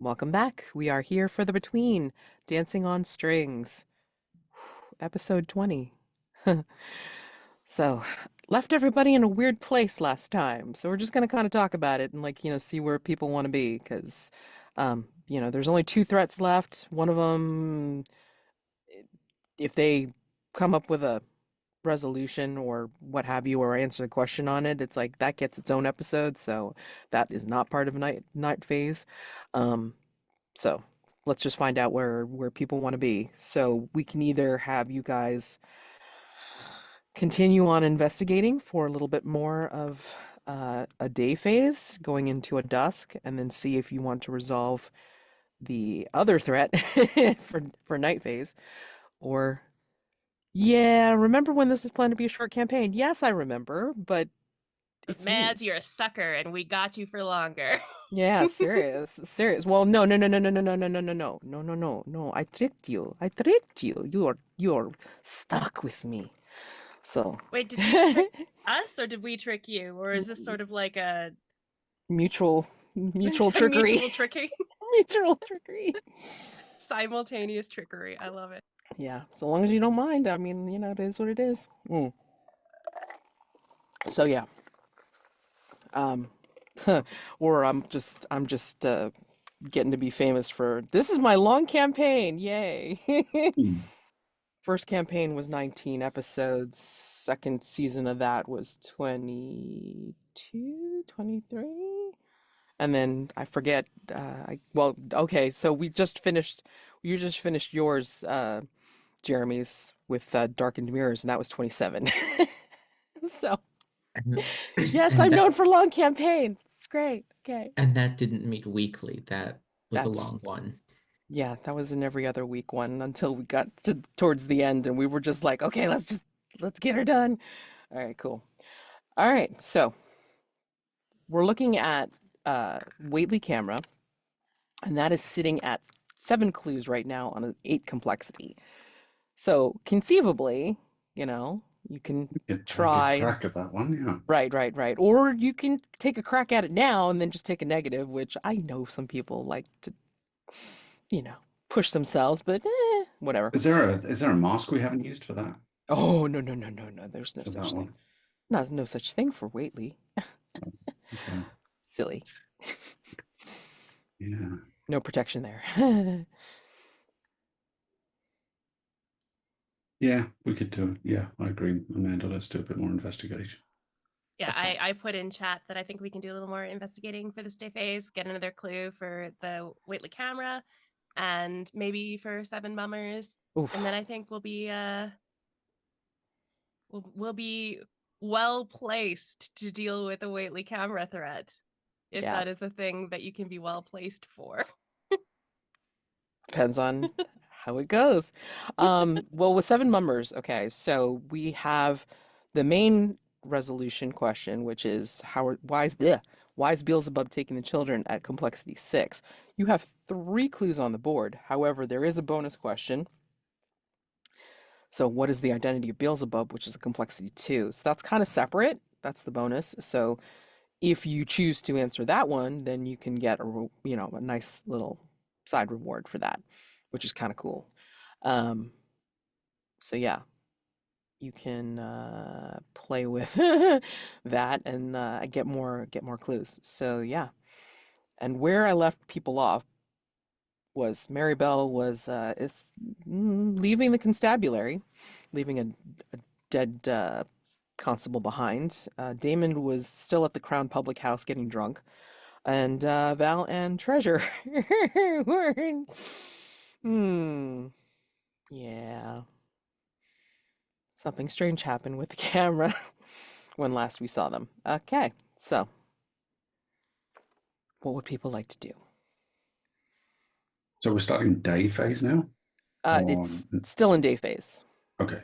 Welcome back. We are here for the Between Dancing on Strings, episode 20. So, left everybody in a weird place last time. So, we're just going to kind of talk about it and, see where people want to be. Because, there's only two threats left. One of them, if they come up with a resolution or what have you, or answer the question on it, it's like that gets its own episode. So, that is not part of night phase. Um, So let's just find out where people want to be. So we can either have you guys continue on investigating for a little bit more of a day phase, going into a dusk, and then see if you want to resolve the other threat for night phase. Or yeah, remember when this was planned to be a short campaign? Yes, I remember, but But it's me. Mads, you're a sucker, and we got you for longer. Yeah, serious. Well, no, no, no, no, no, no, no, no, no, no, no, no, no, no, no. I tricked you. I tricked you. You're stuck with me. So, Wait, did you trick us, or did we trick you? Or is this sort of like a mutual trickery. mutual tricking? Mutual trickery. Simultaneous trickery. I love it. Yeah, so long as you don't mind. I mean, it is what it is. So yeah. Um, or I'm just getting to be famous for this is my long campaign. Yay. Hmm. First campaign was 19 episodes. Second season of that was 22, 23. And then I forget, okay, so you just finished yours, Jeremy's with Darkened Mirrors, and that was 27. So, And, yes, and I'm known that for long campaigns. It's great. Okay. and that didn't meet weekly. That was a That's long one. Yeah, that was an every other week one until we got towards the end and we were just like, okay, let's get her done. All right, cool. All right, so we're looking at Whately camera, and that is sitting at 7 clues right now on an 8 complexity. So conceivably, you can Take a try. crack at that one, yeah. Right. Or you can take a crack at it now and then just take a negative, which I know some people like to, you know, push themselves, but whatever. Is there a mask we haven't used for that? Oh, no, no, no, no, no. There's no For such that thing. one? No such thing for Whately. Okay. Silly. Yeah. No protection there. Yeah, we could do it. Yeah, I agree. Amanda, let's do a bit more investigation. Yeah, That's fine. I put in chat that I think we can do a little more investigating for this day phase, get another clue for the Whately camera, and maybe for Seven Bummers. And then Oof. I think we'll be well placed to deal with a Whately camera threat, if Yeah. that is a thing that you can be well placed for. Depends on how it goes. Well, with Seven Mummers, okay, so we have the main resolution question, which is why is Beelzebub taking the children at complexity 6? You have 3 clues on the board. However, there is a bonus question. So, what is the identity of Beelzebub, which is a complexity 2? So that's kind of separate. That's the bonus. So if you choose to answer that one, then you can get a nice little side reward for that, which is kind of cool. Um, so yeah, you can play with that and get more clues. So yeah, and where I left people off was Marybelle was is leaving the constabulary, leaving a dead constable behind. Daymond was still at the Crown Public House getting drunk. And Val and Treasure were hmm, yeah. Something strange happened with the camera when last we saw them. Okay, so what would people like to do? So we're starting day phase now? Or It's still in day phase. okay.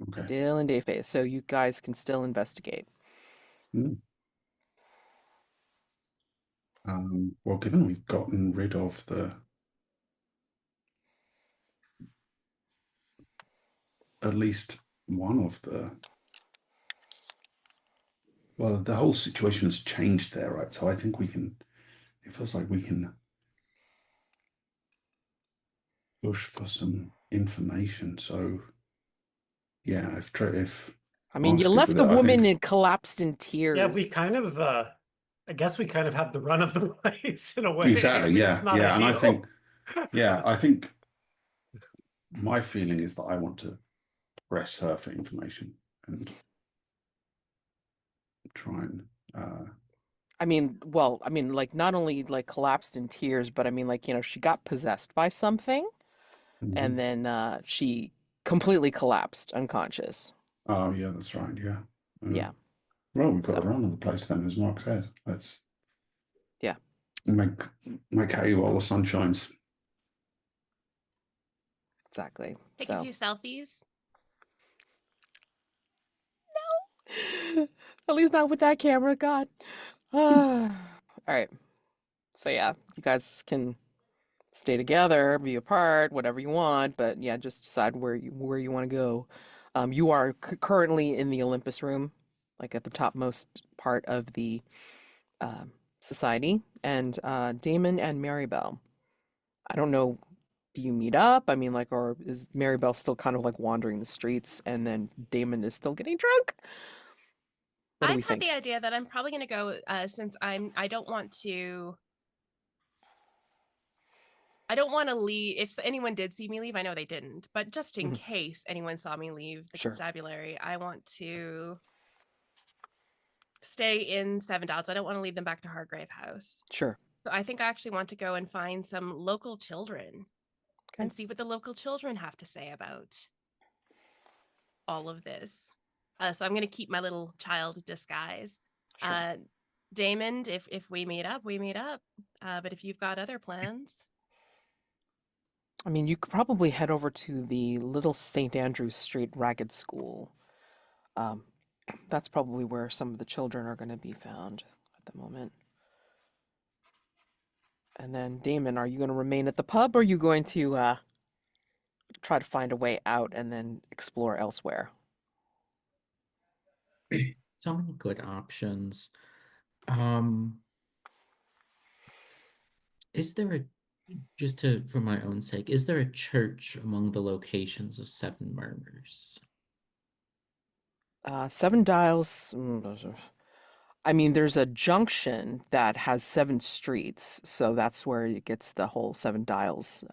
Okay. Still in day phase, so you guys can still investigate. Hmm. Well, given we've gotten rid of the at least one of the well, the whole situation has changed there, right? So I think we can it feels like we can push for some information. So yeah, if I mean, you Mark's good left with the it, I woman think and collapsed in Yeah, we tears. kind of I guess we kind of have the run of the place in a way. I exactly, mean, it's yeah, not yeah. And I think, ideal. yeah, I think my feeling is that I want to press her for information and try and I mean, well, I mean, like not only like collapsed in tears, but I mean, like, she got possessed by something and mhm. then she completely collapsed unconscious. Oh yeah, that's right, yeah. Yeah. Well, we've got So, the run of the place then, as Mark says. Let's yeah, make make hay while the sun shines. exactly. Take a So, few selfies. at least not with that camera, God. All right. So, yeah, you guys can stay together, be apart, whatever you want, but yeah, just decide where you want to go. You are currently in the Olympus room, like at the topmost part of the society, and Damon and Marybelle. I don't know. Do you meet up? I mean, like, or is Marybelle still kind of like wandering the streets, and then Damon is still getting drunk? What do we I've had think? the idea that I'm probably going to go since I don't want to. I don't want to leave. If anyone did see me leave, I know they didn't, but just in Mhm. case anyone saw me leave the Sure, constabulary, I want to stay in Seven Dots. I don't want to lead them back to Hargrave House. sure. So I think I actually want to go and find some local children Okay, and see what the local children have to say about all of this. So I'm going to keep my little child disguise. sure. Daymond, if we meet up, we meet up. But if you've got other plans, I mean, you could probably head over to the Little St. Andrews Street Ragged School. Um, that's probably where some of the children are going to be found at the moment. And then, Damon, are you going to remain at the pub or are you going to try to find a way out and then explore elsewhere? So many good options. Um, is there a just to for my own sake, is there a church among the locations of Seven Murmurs? Seven Dials. I mean, there's a junction that has seven streets, so that's where it gets the whole Seven Dials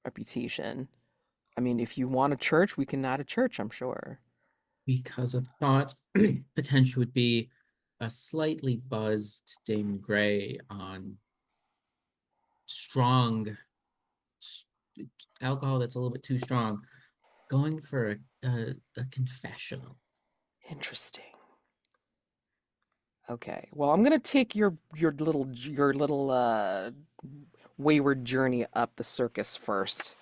reputation. I mean, if you want a church, we can add a church, I'm sure. Because a thought potential would be a slightly buzzed Dame Gray on strong s- alcohol that's a little bit too strong, going for a confessional. Interesting. Okay. Well, I'm gonna take your little wayward journey up the circus first,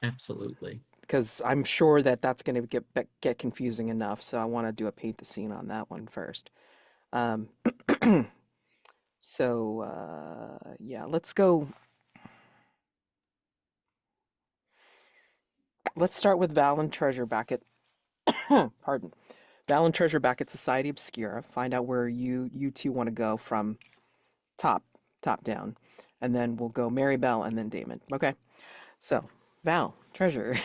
Absolutely. because I'm sure that that's gonna get confusing enough. So I want to do a paint the scene on that one first. Um, so yeah, let's go. Let's start with Val and Treasure back at pardon. Val and Treasure back at Society Obscura. Find out where you two want to go from top top down, and then we'll go Marybelle and then Damon. Okay. So Val, Treasure.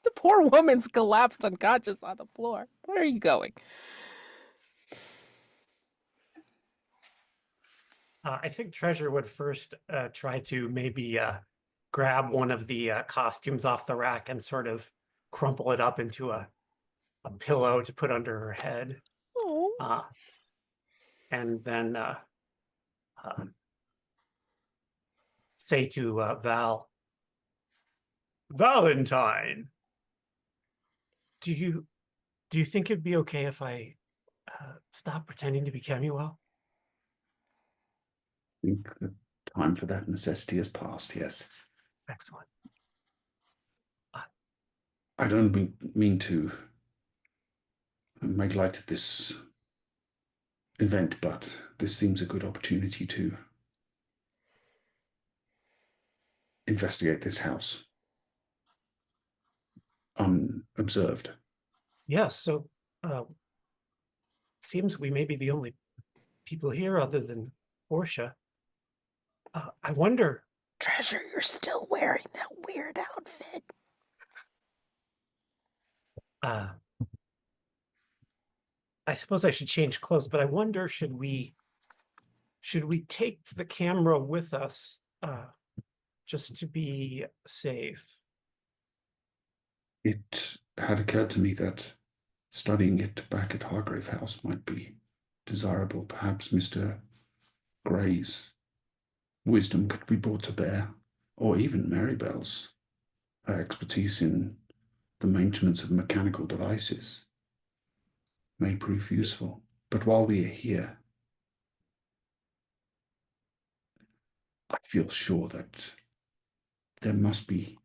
The poor woman's collapsed unconscious on the floor. Where are you going? I think Treasure would first try to maybe grab one of the costumes off the rack and sort of crumple it up into a pillow to put under her head. Oh. And then say to Valentine, do you think it'd be okay if I stop pretending to be Kemuel? I think the time for that necessity has passed, yes. Excellent. I don't mean to make light of this event, but this seems a good opportunity to investigate this house unobserved. Yes, so seems we may be the only people here other than Portia. I wonder Treasure, you're still wearing that weird outfit. I suppose I should change clothes, but I wonder, should we take the camera with us just to be safe? It had occurred to me that studying it back at Hargrave House might be desirable. Perhaps Mr. Gray's wisdom could be brought to bear, or even Marybelle's expertise in the maintenance of mechanical devices may prove useful. But while we are here, I feel sure that there must be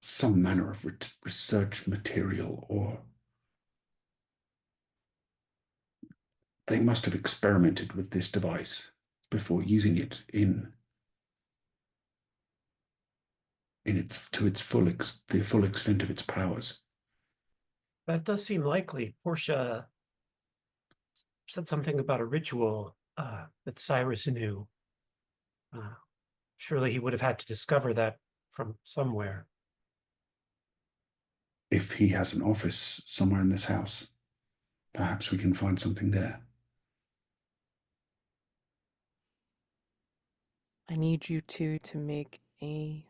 some manner of research material, or they must have experimented with this device before using it the full extent of its powers. That does seem likely. Portia said something about a ritual that Cyrus knew. Surely he would have had to discover that from somewhere. If he has an office somewhere in this house, perhaps we can find something there. I need you two to make a...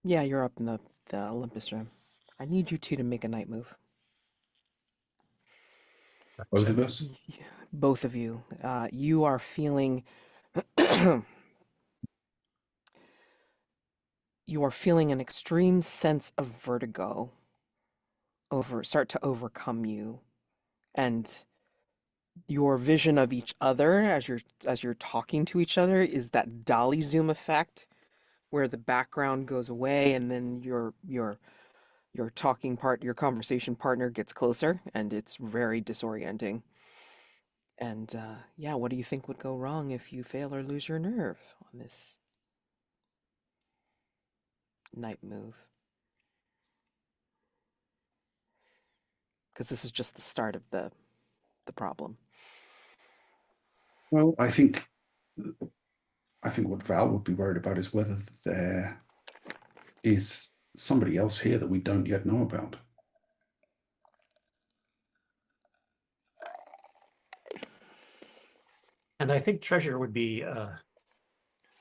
Yeah, you're up in the Olympus room. I need you two to make a night move. Both of us? Both of you. You are feeling... you are feeling an extreme sense of vertigo start to overcome you. And your vision of each other as you're talking to each other is that dolly zoom effect where the background goes away and then your conversation partner gets closer, and it's very disorienting. And yeah, what do you think would go wrong if you fail or lose your nerve on this night move? Because this is just the start of the problem. Well, I think what Val would be worried about is whether there is somebody else here that we don't yet know about. And I think Treasure would be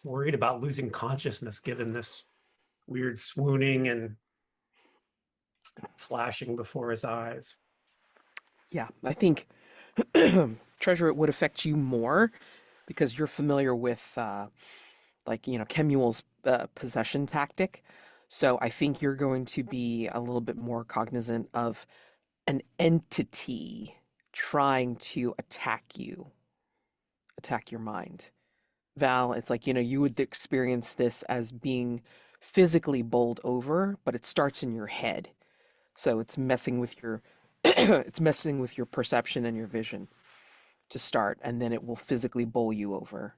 worried about losing consciousness given this weird swooning and flashing before his eyes. Yeah, I think Treasure, it would affect you more because you're familiar with Kemuel's possession tactic. So I think you're going to be a little bit more cognizant of an entity trying to attack your mind. Val, it's like, you would experience this as being physically bowled over, but it starts in your head. So it's messing with your it's messing with your perception and your vision to start, and then it will physically bowl you over.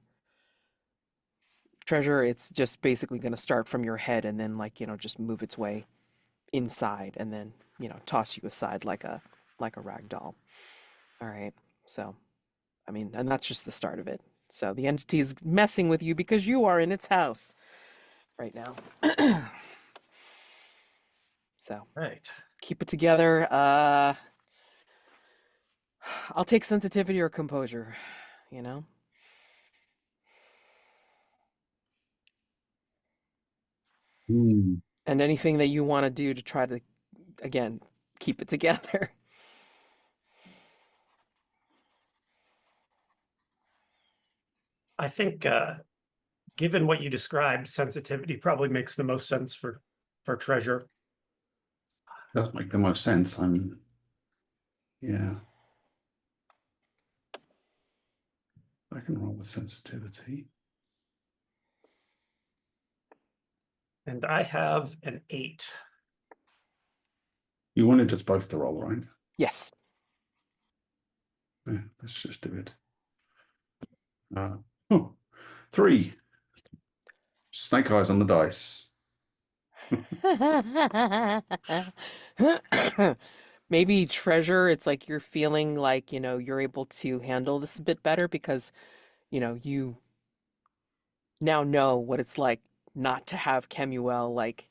Treasure, it's just basically going to start from your head and then just move its way inside and then, toss you aside like a rag doll. All right. So, I mean, and that's just the start of it. So the entity is messing with you because you are in its house right now. So, Right. keep it together. I'll take sensitivity or composure, And anything that you want to do to try to, again, keep it together. I think, given what you described, sensitivity probably makes the most sense for Treasure. Does make the most sense. Yeah. I can roll with sensitivity. And I have an 8. You wanted us both to roll, right? Yes. Yeah, let's just do it. 3. Snake eyes on the dice. Maybe Treasure, it's like you're feeling like, you're able to handle this a bit better because you now know what it's like not to have Kemuel like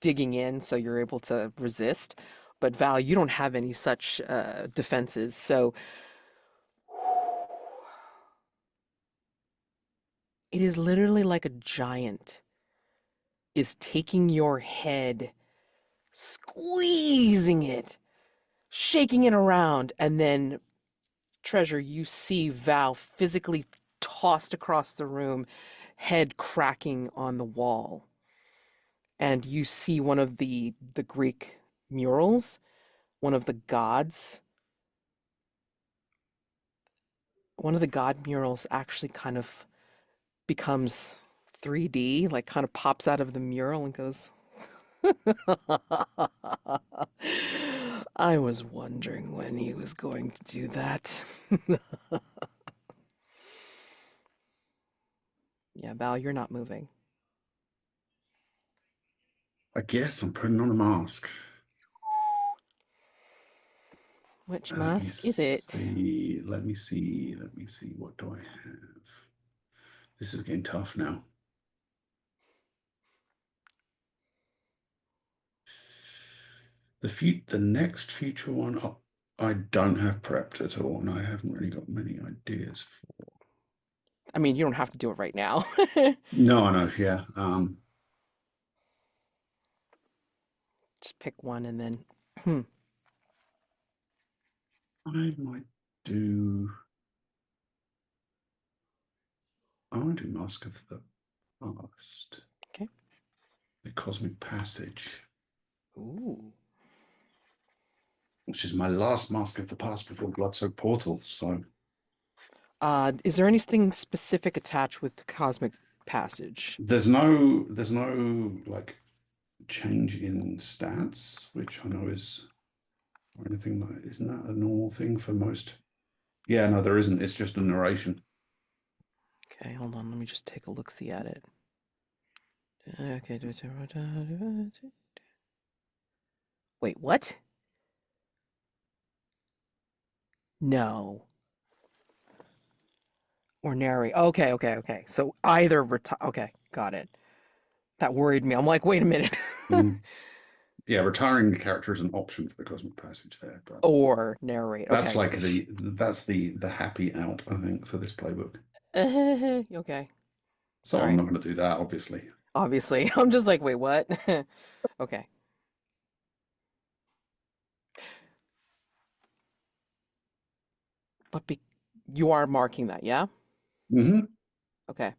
digging in so you're able to resist. But Val, you don't have any such defenses. So it is literally like a giant is taking your head, squeezing it, shaking it around, and then Treasure, you see Val physically tossed across the room, head cracking on the wall. And you see one of the Greek murals, one of the gods, one of the god murals actually kind of becomes 3D, like kind of pops out of the mural and goes, I was wondering when he was going to do that. Yeah, Val, you're not moving. I guess I'm putting on a mask. Which Let me mask is it? see. Let me see. Let me see. What do I have? This is getting tough now. The next future one up, I don't have prepped at all, and I haven't really got many ideas for. I mean, you don't have to do it right now. No, I know. Yeah. Just pick one and then. I might do. I want to do Mask of the Past. Okay. The Cosmic Passage, Ooh. which is my last Mask of the Past before Bloodsoaked Portal. So, Is there anything specific attached with the Cosmic Passage? there's no like change in stats, which I know is or anything like. Isn't that a normal thing for most? Yeah, no, there isn't. It's just a narration. Okay, hold on. Let me just take a look-see at it. Okay. Wait, what? No. Or narrate. Okay. So either okay, got it. That worried me. I'm like, wait a minute. Yeah, retiring the character is an option for the Cosmic Passage there, but Or narrate. that's Okay. like the happy out, I think, for this playbook. Okay. So All I'm right. not going to do that, obviously. Obviously. I'm just like, wait, what? Okay. But you are marking that, yeah? Mm-hmm. Okay.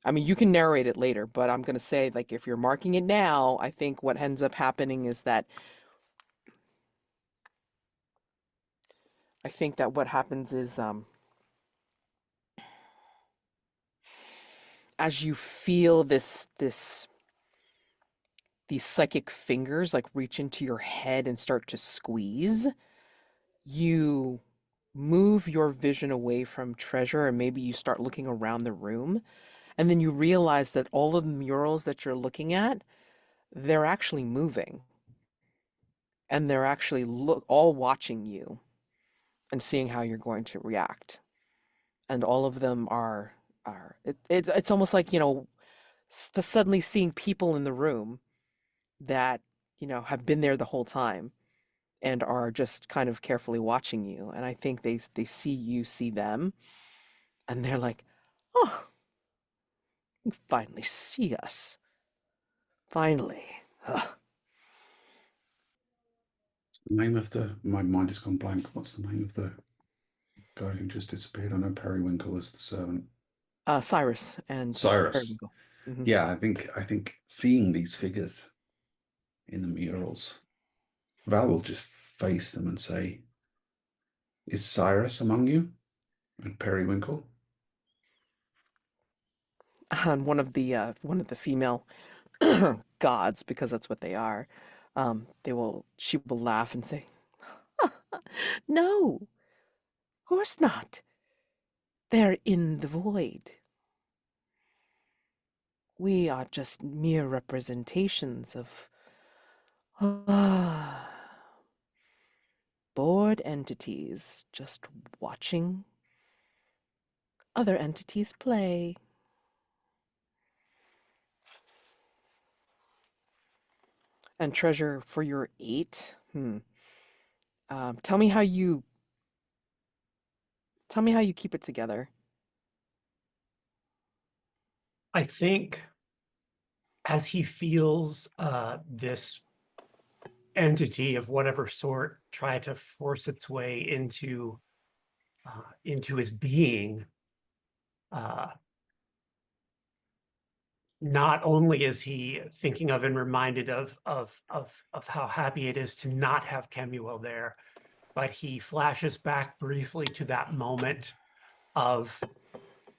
I mean, you can narrate it later, but I'm going to say, like, if you're marking it now, I think what ends up happening is that I think that what happens is as you feel these psychic fingers like reach into your head and start to squeeze, you move your vision away from Treasure and maybe you start looking around the room, and then you realize that all of the murals that you're looking at, they're actually moving and they're actually all watching you and seeing how you're going to react. And all of them are it's almost like, just suddenly seeing people in the room that, have been there the whole time and are just kind of carefully watching you. And I think they see you see them, and they're like, "Oh, you finally see us. Finally." Ugh. The name of my mind has gone blank. What's the name of the guy who just disappeared? I know Periwinkle is the servant. Cyrus and Cyrus. Periwinkle. Mhm. Yeah, I think seeing these figures in the murals, Val will just face them and say, "Is Cyrus among you?" And Periwinkle. And one of the female gods, because that's what they are, she will laugh and say, "No, of course not. They're in the void. We are just mere representations of bored entities just watching other entities play. And treasure for your 8. Tell me how you keep it together. I think as he feels this entity of whatever sort try to force its way into his being, not only is he thinking of and reminded of how happy it is to not have Kemuel there, but he flashes back briefly to that moment of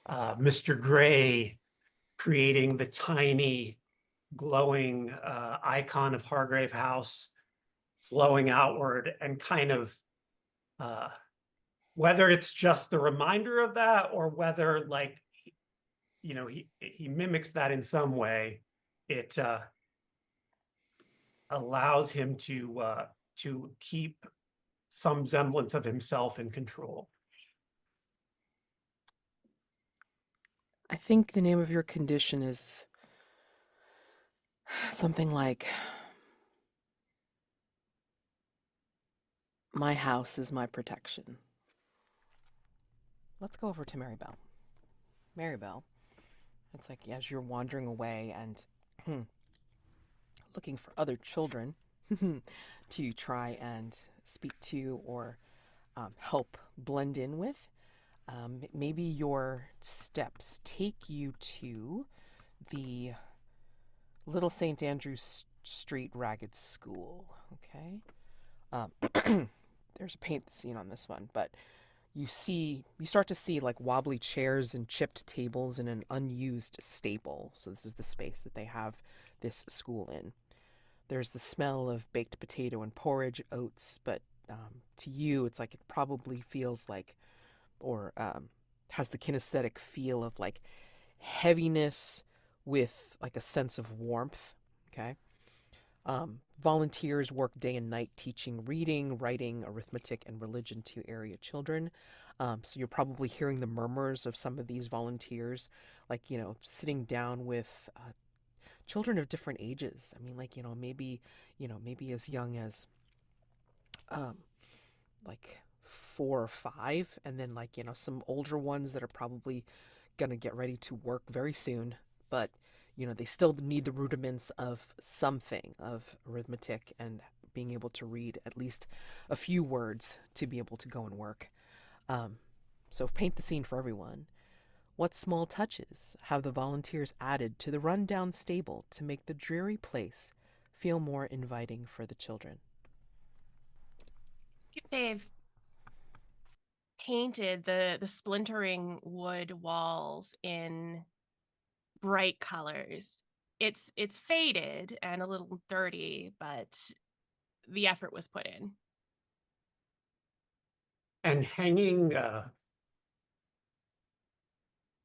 Mr. Gray creating the tiny glowing icon of Hargrave House flowing outward, and kind of whether it's just the reminder of that or whether, like, he mimics that in some way, it allows him to keep some semblance of himself in control. I think the name of your condition is something like "My house is my protection." Let's go over to Marybelle. Marybelle, it's like as you're wandering away and looking for other children to try and speak to or help blend in with, maybe your steps take you to the Little St. Andrew's Street Ragged School. Okay. There's a paint scene on this one, but you start to see like wobbly chairs and chipped tables in an unused stable. So this is the space that they have this school in. There's the smell of baked potato and porridge, oats, but to you, it's like it probably feels like, or has the kinesthetic feel of like heaviness with like a sense of warmth. Okay. Volunteers work day and night teaching reading, writing, arithmetic, and religion to area children. So you're probably hearing the murmurs of some of these volunteers, like, sitting down with children of different ages. I mean, like, maybe as young as like 4 or 5, and then like, some older ones that are probably gonna get ready to work very soon, but they still need the rudiments of something of arithmetic and being able to read at least a few words to be able to go and work. So paint the scene for everyone. What small touches have the volunteers added to the rundown stable to make the dreary place feel more inviting for the children? They've painted the splintering wood walls in bright colors. It's faded and a little dirty, but the effort was put in. And hanging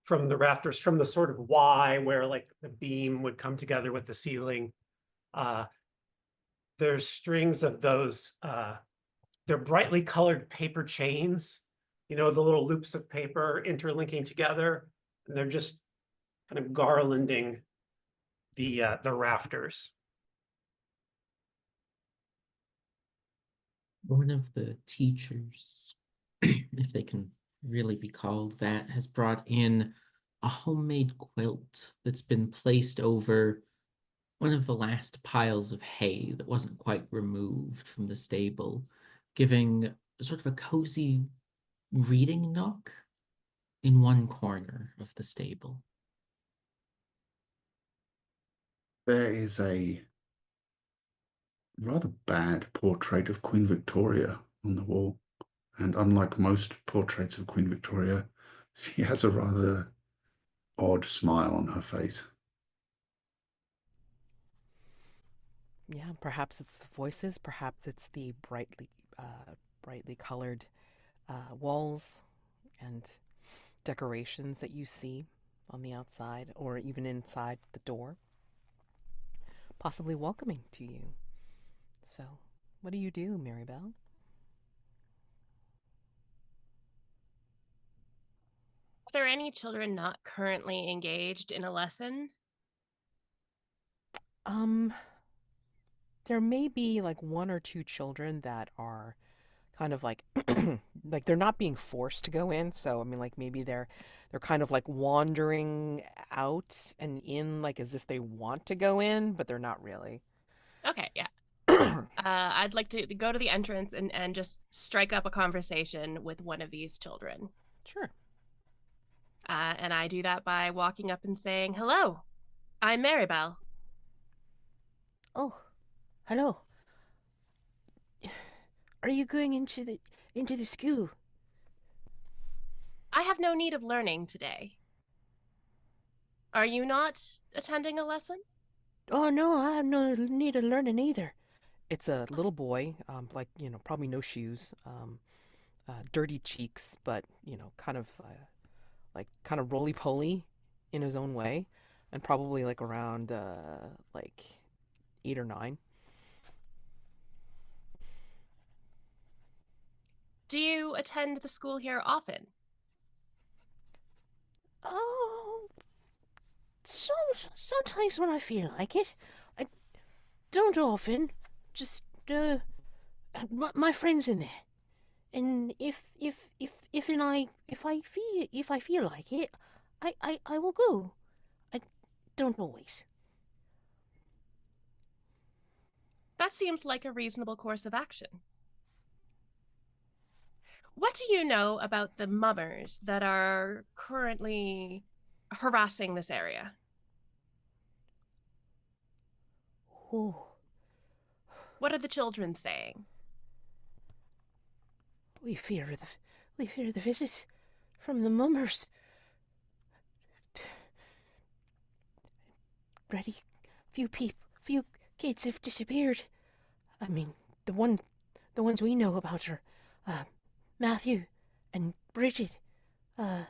from the rafters, from the sort of Y where like the beam would come together with the ceiling, there's strings of those, they're brightly colored paper chains, the little loops of paper interlinking together, and they're just kind of garlanding the rafters. One of the teachers, if they can really be called that, has brought in a homemade quilt that's been placed over one of the last piles of hay that wasn't quite removed from the stable, giving sort of a cozy reading nook in one corner of the stable. There is a rather bad portrait of Queen Victoria on the wall, and unlike most portraits of Queen Victoria, she has a rather odd smile on her face. Yeah, perhaps it's the voices, perhaps it's the brightly colored walls and decorations that you see on the outside or even inside the door, possibly welcoming to you. So, what do you do, Marybelle? Are there any children not currently engaged in a lesson? There may be like one or two children that are kind of like like they're not being forced to go in, so I mean like maybe they're kind of like wandering out and in like as if they want to go in, but they're not really. Okay, yeah. I'd like to go to the entrance and just strike up a conversation with one of these children. Sure. And I do that by walking up and saying, "Hello, I'm Marybelle." Oh, hello. Are you going into the school? I have no need of learning today. Are you not attending a lesson? Oh no, I have no need of learning either. It's a little boy, like, probably no shoes, dirty cheeks, but, kind of roly-poly in his own way, and probably like around, like 8 or 9. Do you attend the school here often? Oh, sometimes when I feel like it. I don't often. Just my friends in there. And if I feel like it, I will go. I don't always. That seems like a reasonable course of action. What do you know about the mummers that are currently harassing this area? Oh, What are the children saying? we fear the visits from the mummers. Ready, few kids have disappeared. I mean, the ones we know about are Matthew and Bridget. There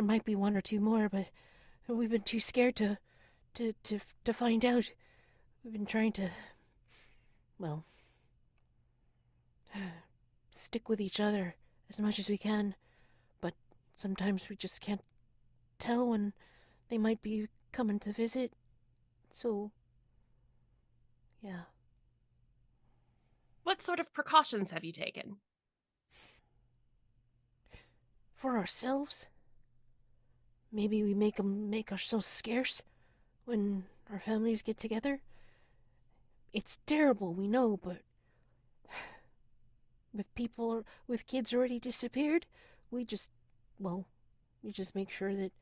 might be one or two more, but we've been too scared to find out. We've been trying to, well, stick with each other as much as we can, but sometimes we just can't tell when they might be coming to visit. So, yeah. What sort of precautions have you taken? For ourselves, maybe we make ourselves scarce when our families get together. It's terrible, we know, but with kids already disappeared, we just, well, we just make sure that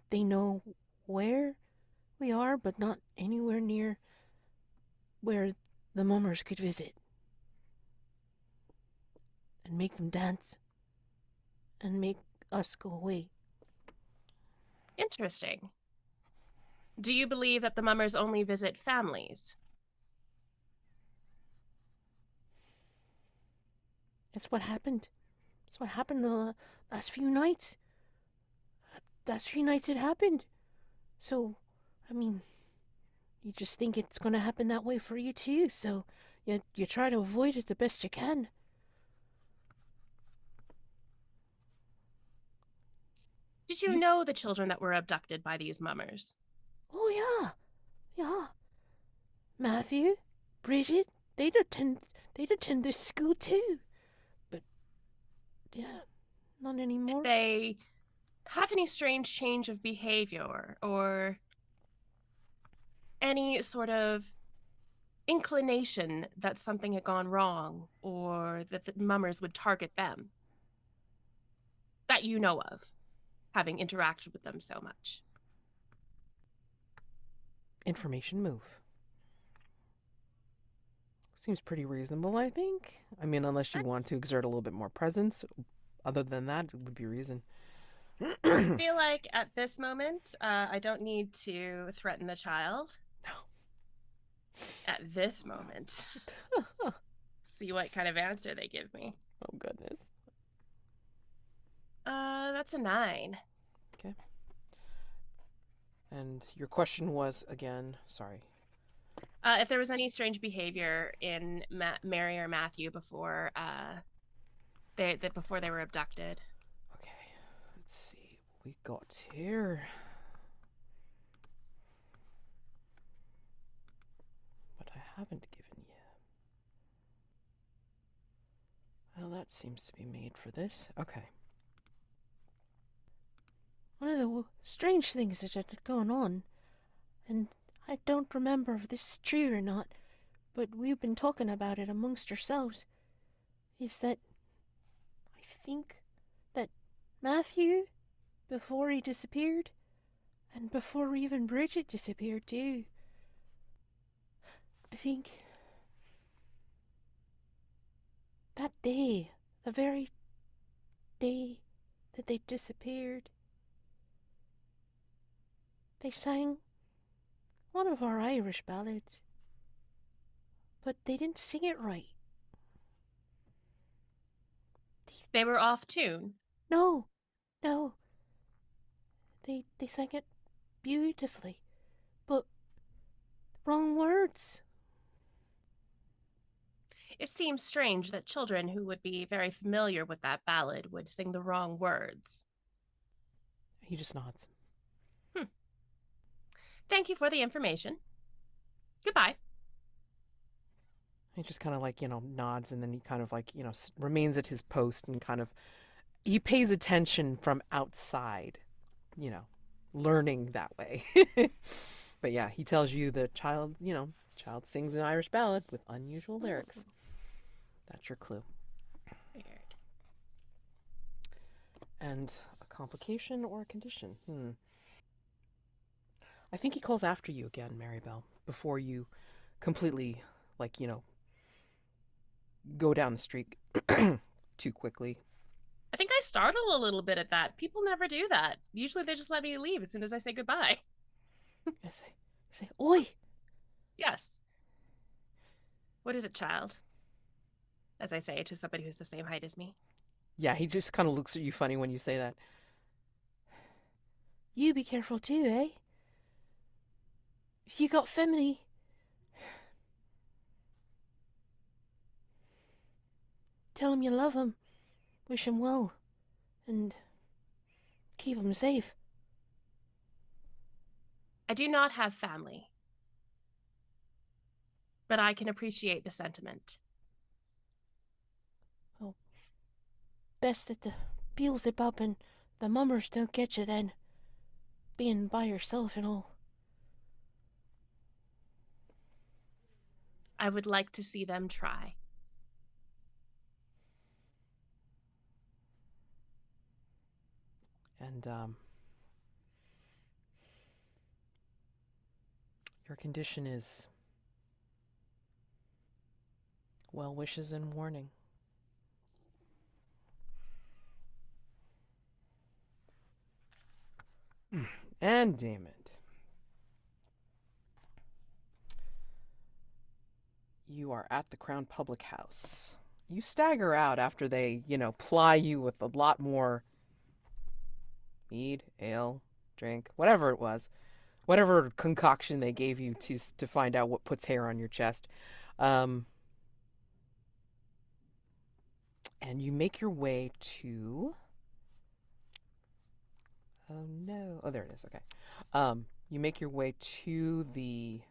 they know where we are, but not anywhere near where the mummers could visit. And make them dance. And make us go away. Interesting. Do you believe that the mummers only visit families? That's what happened. That's what happened the last few nights. Last few nights it happened. So, I mean, you just think it's gonna happen that way for you too, so you try to avoid it the best you can. Did you know the children that were abducted by these mummers? Oh yeah. Matthew, Bridget, they'd attend this school too. But yeah, not anymore. Did they have any strange change of behavior or any sort of inclination that something had gone wrong or that the mummers would target them? That you know of, having interacted with them so much. Information move. Seems pretty reasonable, I think. I mean, unless you want to exert a little bit more presence. Other than that, it would be reason. I feel like at this moment, I don't need to threaten the child. No. At this moment. See what kind of answer they give me. Oh, goodness. That's a 9. Okay. And your question was, again, sorry. If there was any strange behavior in Mary or Matthew before before they were abducted. Okay. we got here? What I haven't given you. Well, that seems to be made for this. Okay. One of the strange things that had gone on, and I don't remember if this is true or not, but we've been talking about it amongst ourselves, is that I think that Matthew, before he disappeared, and before even Bridget disappeared too, I think that day, the very day that they disappeared, they sang one of our Irish ballads, but they didn't sing it right. They were off tune. No, they sang it beautifully, but wrong words. It seems strange that children who would be very familiar with that ballad would sing the wrong words. He just nods. Thank you for the information. Goodbye. He just kind of like, nods, and then he kind of like, remains at his post and kind of, he pays attention from outside, learning that way. But yeah, he tells you the child sings an Irish ballad with unusual lyrics. That's your clue. Weird. And a complication or a condition? I think he calls after you again, Marybelle, before you completely, go down the street too quickly. I think I startle a little bit at that. People never do that. Usually they just let me leave as soon as I say goodbye. I say, oi! Yes. What is it, child? As I say to somebody who's the same height as me. Yeah, he just kind of looks at you funny when you say that. You be careful too, eh? If you got family, tell 'em you love 'em, wish 'em well, and keep 'em safe. I do not have family, but I can appreciate the sentiment. Well, best that the Beelzebub and the mummers don't get you then, being by yourself and all. I would like to see them try. And your condition is well wishes and warning. And Daymond. You are at the Crown Public House. You stagger out after they, ply you with a lot more mead, ale, drink, whatever it was, whatever concoction they gave you to find out what puts hair on your chest. And you make your way to... Oh no. Oh, there it is. Okay. You make your way to the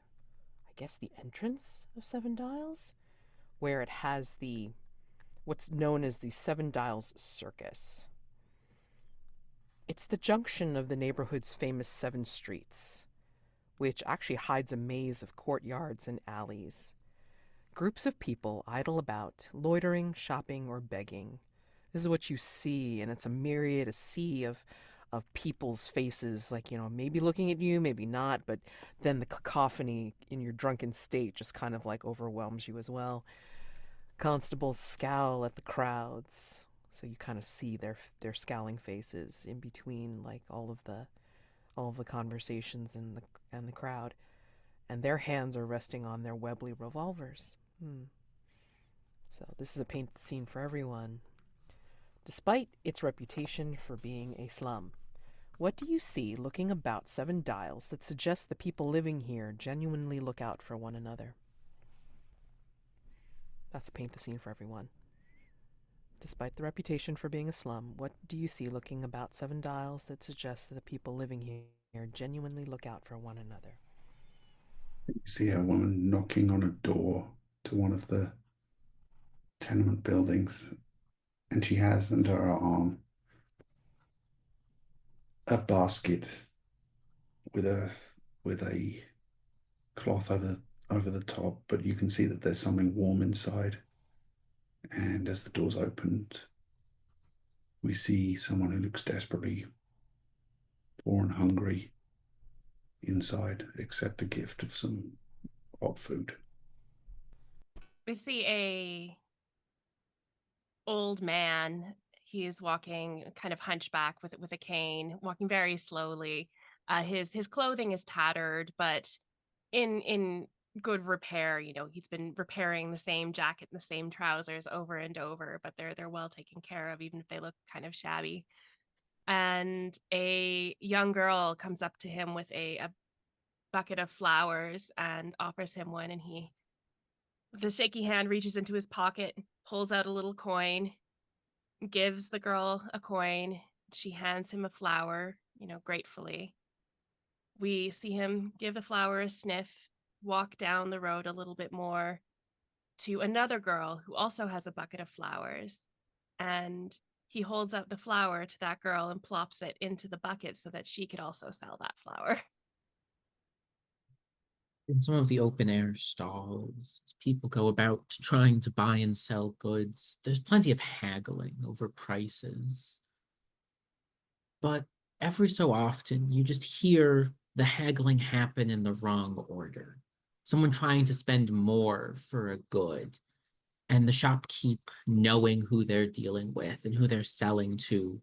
entrance of Seven Dials, where it has what's known as the Seven Dials Circus. It's the junction of the neighborhood's famous 7 streets, which actually hides a maze of courtyards and alleys. Groups of people idle about, loitering, shopping, or begging. This is what you see, and it's a sea of people's faces, maybe looking at you, maybe not, but then the cacophony in your drunken state just kind of overwhelms you as well. Constables scowl at the crowds, so you kind of see their scowling faces in between all of the conversations and the crowd, and their hands are resting on their Webley revolvers. So this is a paint scene for everyone. Despite its reputation for being a slum, what do you see looking about Seven Dials that suggests the people living here genuinely look out for one another? That's a paint the scene for everyone. Despite the reputation for being a slum, what do you see looking about 7 dials that suggests that the people living here genuinely look out for one another? You see a woman knocking on a door to one of the tenement buildings, and she has under her arm a basket with a cloth over the top, but you can see that there's something warm inside. And as the door's opened, we see someone who looks desperately poor and hungry inside, accept a gift of some hot food. We see a old man. He is walking kind of hunchback with a cane, walking very slowly. His clothing is tattered, but in good repair. You know, he's been repairing the same jacket and the same trousers over and over, but they're well taken care of, even if they look kind of shabby. And a young girl comes up to him with a bucket of flowers and offers him one, and he, with a shaky hand, reaches into his pocket, pulls out a little coin, gives the girl a coin. She hands him a flower, you know, gratefully. We see him give the flower a sniff, walk down the road a little bit more to another girl who also has a bucket of flowers. And he holds out the flower to that girl and plops it into the bucket so that she could also sell that flower. In some of the open air stalls, as people go about trying to buy and sell goods, there's plenty of haggling over prices. But every so often, you just hear the haggling happen in the wrong order. Someone trying to spend more for a good, and the shopkeep, knowing who they're dealing with and who they're selling to,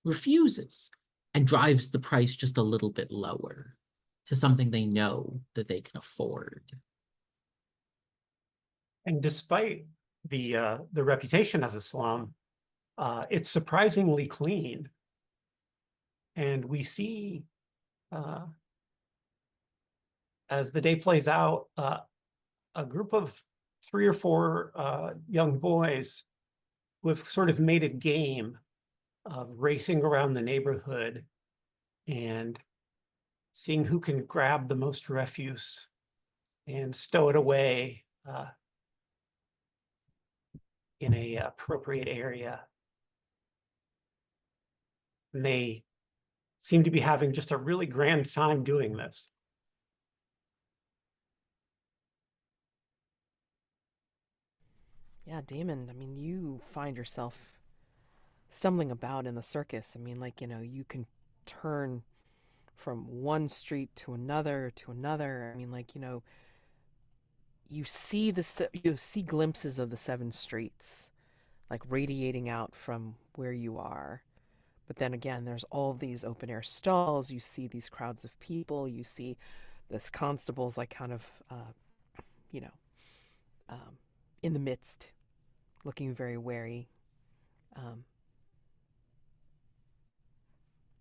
refuses and drives the price just a little bit lower to something they know that they can afford. And despite the reputation as a slum, it's surprisingly clean. And we see, as the day plays out, a group of 3 or 4 young boys who have sort of made a game of racing around the neighborhood and seeing who can grab the most refuse and stow it away in a appropriate area. And they seem to be having just a really grand time doing this. Yeah, Daymond, I mean, you find yourself stumbling about in the circus. I mean, like, you know, you can turn from one street to another to another. I mean, like, you know, you see glimpses of the 7 streets, like radiating out from where you are. But then again, there's all these open air stalls. You see these crowds of people. You see this constables, like, kind of, you know, in the midst, looking very wary. Um,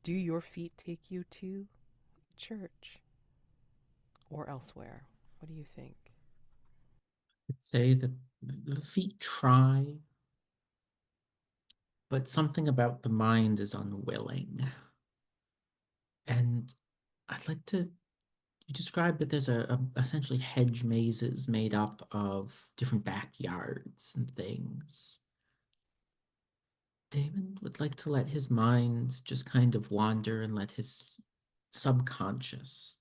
do your feet take you to church or elsewhere? What do you think? I'd say that the feet try, but something about the mind is unwilling. And I'd like to, you described that there's essentially hedge mazes made up of different backyards and things. Daymond would like to let his mind just kind of wander and let his subconscious,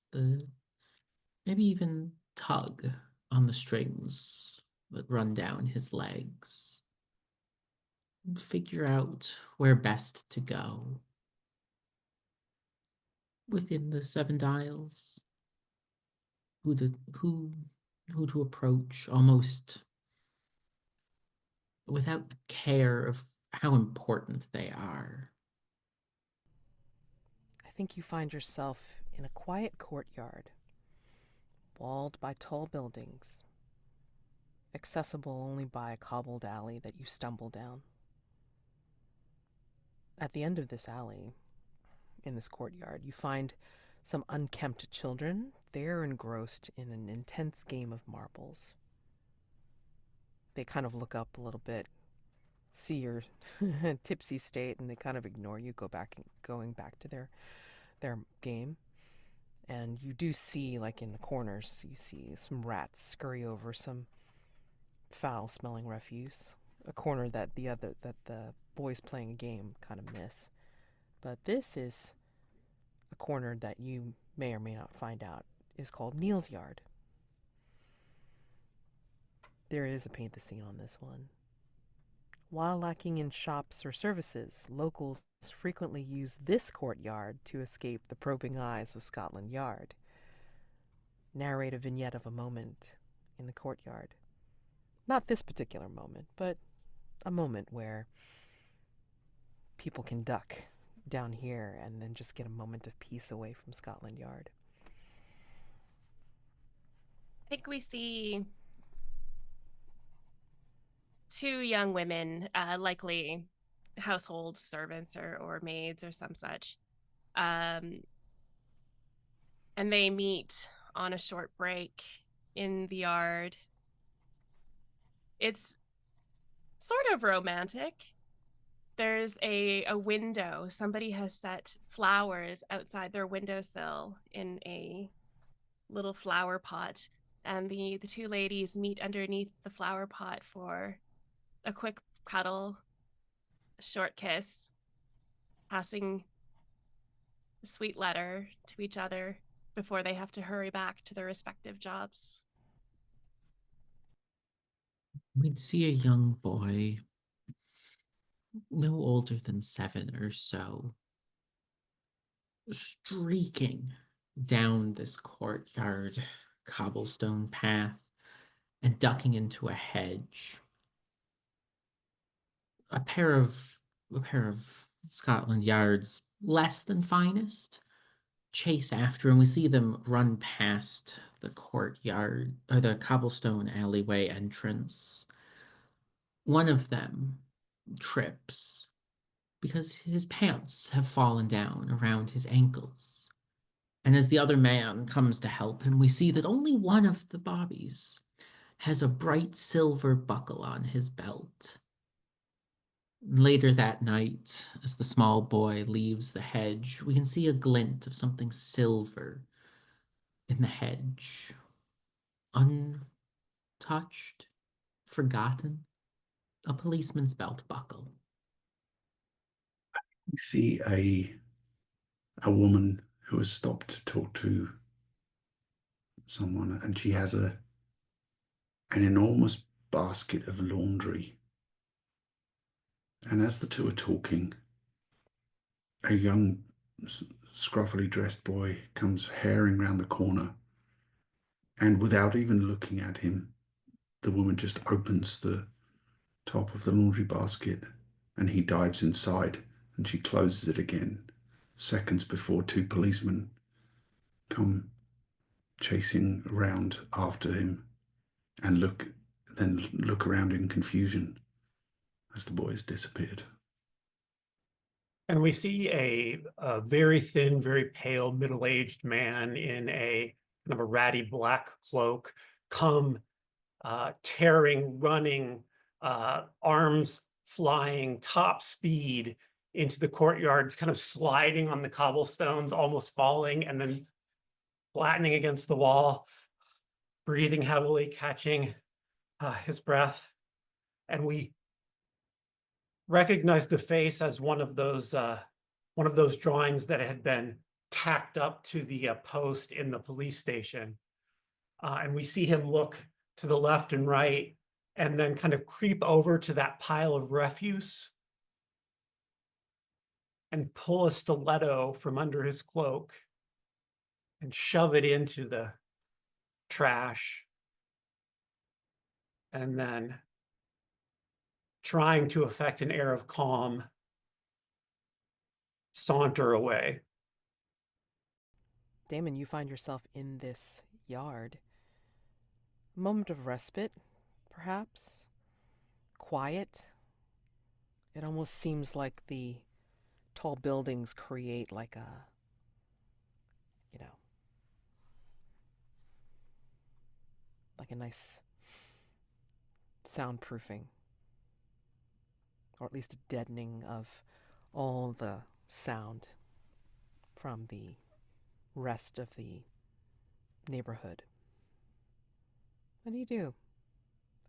maybe even tug on the strings that run down his legs, and figure out where best to go within the 7 dials, who to approach, almost without care of how important they are. I think you find yourself in a quiet courtyard, walled by tall buildings, accessible only by a cobbled alley that you stumble down. At the end of this alley, in this courtyard, you find some unkempt children. They're engrossed in an intense game of marbles. They kind of look up a little bit see your tipsy state and they kind of ignore you, going back to their game. And you do see, like in the corners, you see some rats scurry over some foul-smelling refuse. A corner that the boys playing a game kind of miss. But this is a corner that you may or may not find out is called Neil's Yard. There is a paint the scene on this one. While lacking in shops or services, locals frequently use this courtyard to escape the probing eyes of Scotland Yard. Narrate a vignette of a moment in the courtyard. Not this particular moment, but a moment where people can duck down here and then just get a moment of peace away from Scotland Yard. I think we see two young women, likely household servants or maids or some such. And they meet on a short break in the yard. It's sort of romantic. There's a window. Somebody has set flowers outside their windowsill in a little flower pot. And the two ladies meet underneath the flower pot for a quick cuddle, a short kiss, passing a sweet letter to each other before they have to hurry back to their respective jobs. We'd see a young boy, no older than 7 or so, streaking down this courtyard cobblestone path and ducking into a hedge. A pair of Scotland Yard's less than finest chase after, and we see them run past the courtyard or the cobblestone alleyway entrance. One of them trips because his pants have fallen down around his ankles. And as the other man comes to help him, we see that only one of the bobbies has a bright silver buckle on his belt. Later that night, as the small boy leaves the hedge, we can see a glint of something silver in the hedge. Untouched, forgotten, a policeman's belt buckle. You see a woman who has stopped to talk to someone, and she has an enormous basket of laundry. And as the two are talking, a young, scruffily dressed boy comes herring round the corner, and without even looking at him, the woman just opens the top of the laundry basket, and he dives inside, and she closes it again, seconds before 2 policemen come chasing around after him and look around in confusion as the boy has disappeared. And we see a very thin, very pale, middle-aged man in a kind of a ratty black cloak come tearing, running, arms flying, top speed into the courtyard, kind of sliding on the cobblestones, almost falling, and then flattening against the wall, breathing heavily, catching his breath. And we recognize the face as one of those drawings that had been tacked up to the post in the police station. And we see him look to the left and right and then kind of creep over to that pile of refuse and pull a stiletto from under his cloak and shove it into the trash. And then, trying to affect an air of calm, saunter away. Daymond, you find yourself in this yard. A moment of respite, perhaps. Quiet. It almost seems like the tall buildings create like a, like a nice soundproofing. or at least a deadening of all the sound from the rest of the neighborhood. What do you do?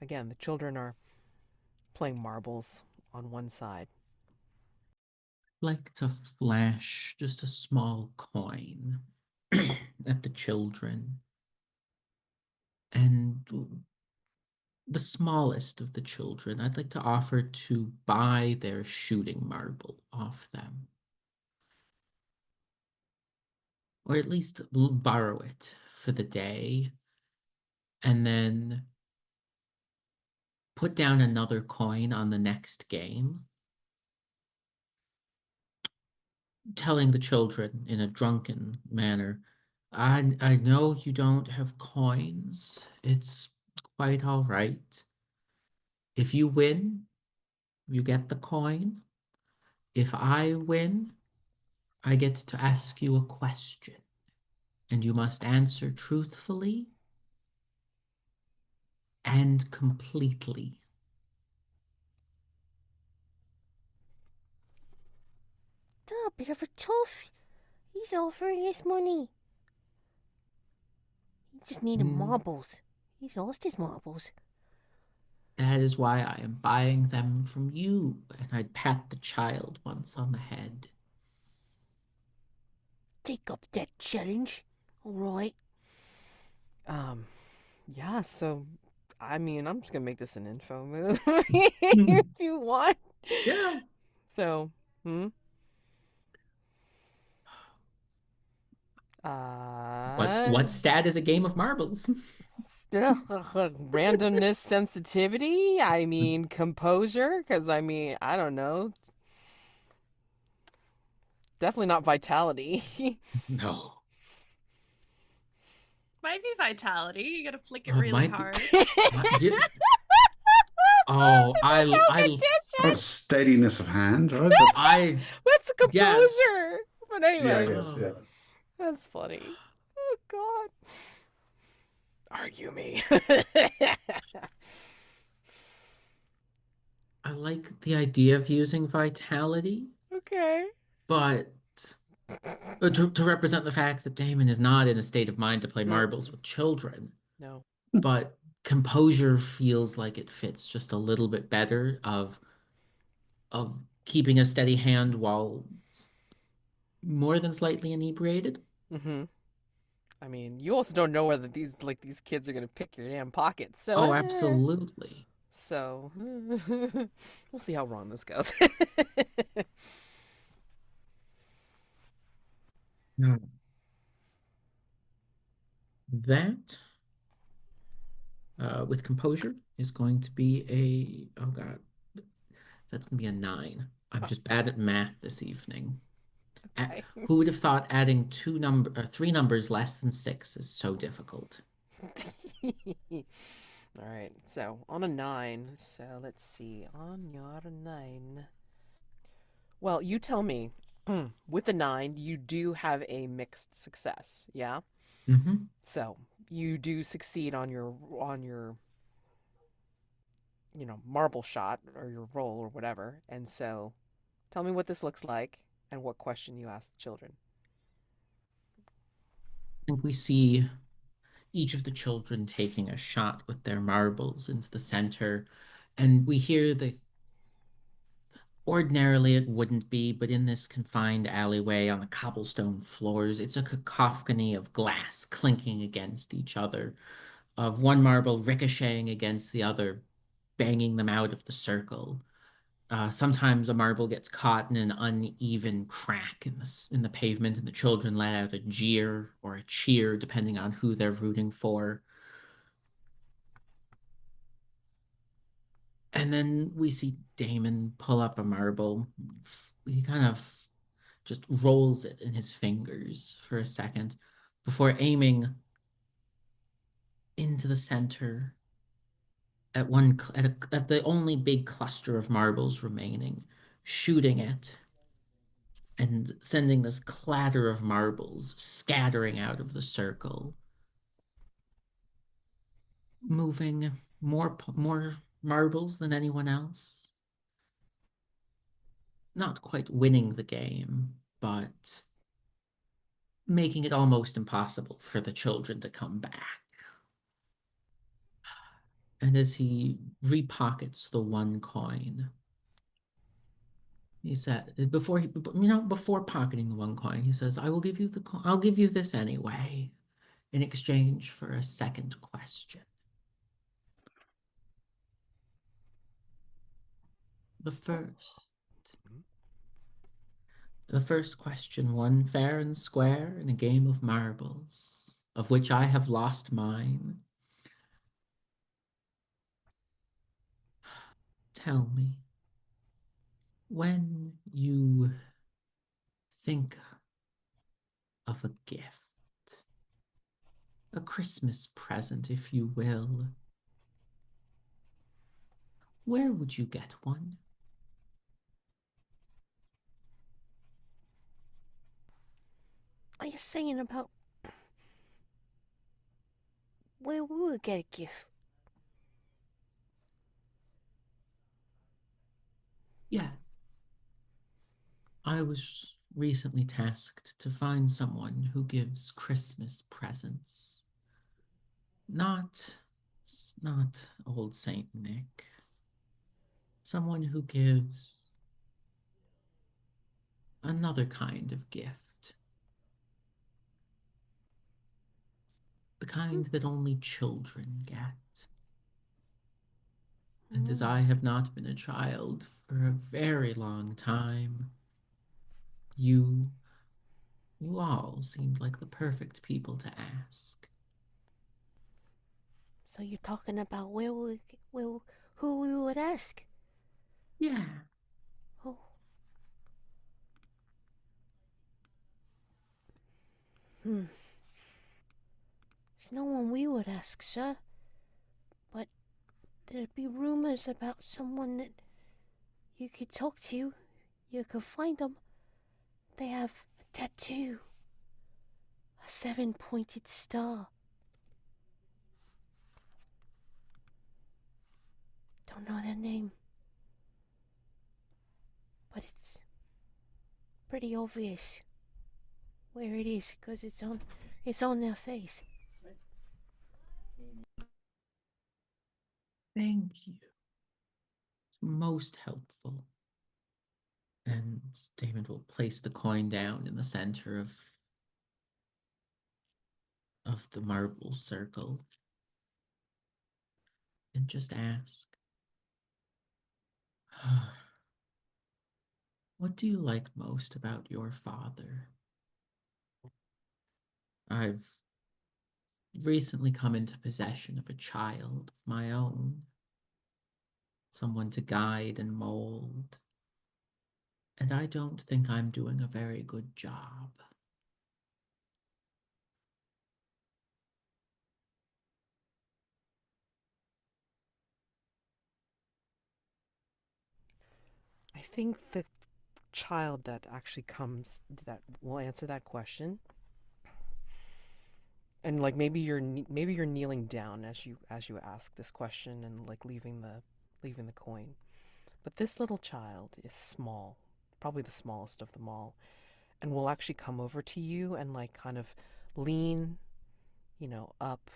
Again, the children are playing marbles on one side. Like to flash just a small coin at the children. And the smallest of the children, I'd like to offer to buy their shooting marble off them. Or at least borrow it for the day. And then put down another coin on the next game, telling the children in a drunken manner, I know you don't have coins. It's quite all right. If you win, you get the coin. If I win, I get to ask you a question, and you must answer truthfully and completely. A bit of a tough. He's offering his money. He just needed marbles. He's lost his marbles. That is why I am buying them from you. And I'd pat the child once on the head. Take up that challenge. All right. Yeah, so I mean, I'm just gonna make this an info move if you want. Yeah. So, What stat is a game of marbles? randomness, sensitivity. I mean, composure. Because I mean, I don't know. Definitely not vitality. No. Might be vitality. You gotta flick it Oh, it really might be. hard. Yeah. Oh, Oh, steadiness of hand, right? That's a composure. Yes. But anyway, Yeah. that's funny. Oh God. Argue me. I like the idea of using vitality, Okay. but to represent the fact that Daymond is not in a state of mind to play marbles with children. No. But composure feels like it fits just a little bit better of keeping a steady hand while more than slightly inebriated. Mm-hmm. I mean, you also don't know whether these kids are gonna pick your damn pockets. So Oh, absolutely. So we'll see how wrong this goes. No. That with composure is going to be oh God, that's going to be a 9. I'm just bad at math this evening. Okay. Who would have thought adding 3 numbers less than 6 is so difficult? All right. So on a 9. So let's see. On your 9. Well, you tell me. With a 9, you do have a mixed success. Yeah. Mm-hmm. So you do succeed on your marble shot or your roll or whatever. And so tell me what this looks like and what question you ask the children. I think we see each of the children taking a shot with their marbles into the center, and we hear the ordinarily it wouldn't be, but in this confined alleyway on the cobblestone floors, it's a cacophony of glass clinking against each other, of one marble ricocheting against the other, banging them out of the circle. Sometimes a marble gets caught in an uneven crack in the pavement, and the children let out a jeer or a cheer, depending on who they're rooting for. And then we see Daymond pull up a marble. He kind of just rolls it in his fingers for a second before aiming into the center at the only big cluster of marbles remaining, shooting it and sending this clatter of marbles scattering out of the circle, moving more marbles than anyone else. not quite winning the game, but making it almost impossible for the children to come back. And as he repockets the one coin, he said, before pocketing the one coin, he says, "I will give you the coin. I'll give you this anyway, in exchange for a second question. The first, the first question won fair and square in a game of marbles, of which I have lost mine. Tell me, when you think of a gift, a Christmas present, if you will, where would you get one?" Are you saying about where we would get a gift? Yeah, I was recently tasked to find someone who gives Christmas presents. Not, not old Saint Nick. Someone who gives another kind of gift. The kind that only children get. And as I have not been a child for a very long time, you all seemed like the perfect people to ask. So you're talking about who we would ask? Yeah, Oh. There's no one we would ask, sir. But there'd be rumors about someone that you could talk to. You could find them. They have a tattoo. A 7-pointed star. Don't know their name. But it's pretty obvious where it is, because it's on their face. thank you. It's most helpful. And Daymond will place the coin down in the center of the marble circle and just ask, "What do you like most about your father? I've recently come into possession of a child of my own, someone to guide and mold, and I don't think I'm doing a very good job." I think the child that actually comes that will answer that question, and like maybe you're kneeling down as you ask this question and like leaving the coin. But this little child is small, probably the smallest of them all, and will actually come over to you and like kind of lean, up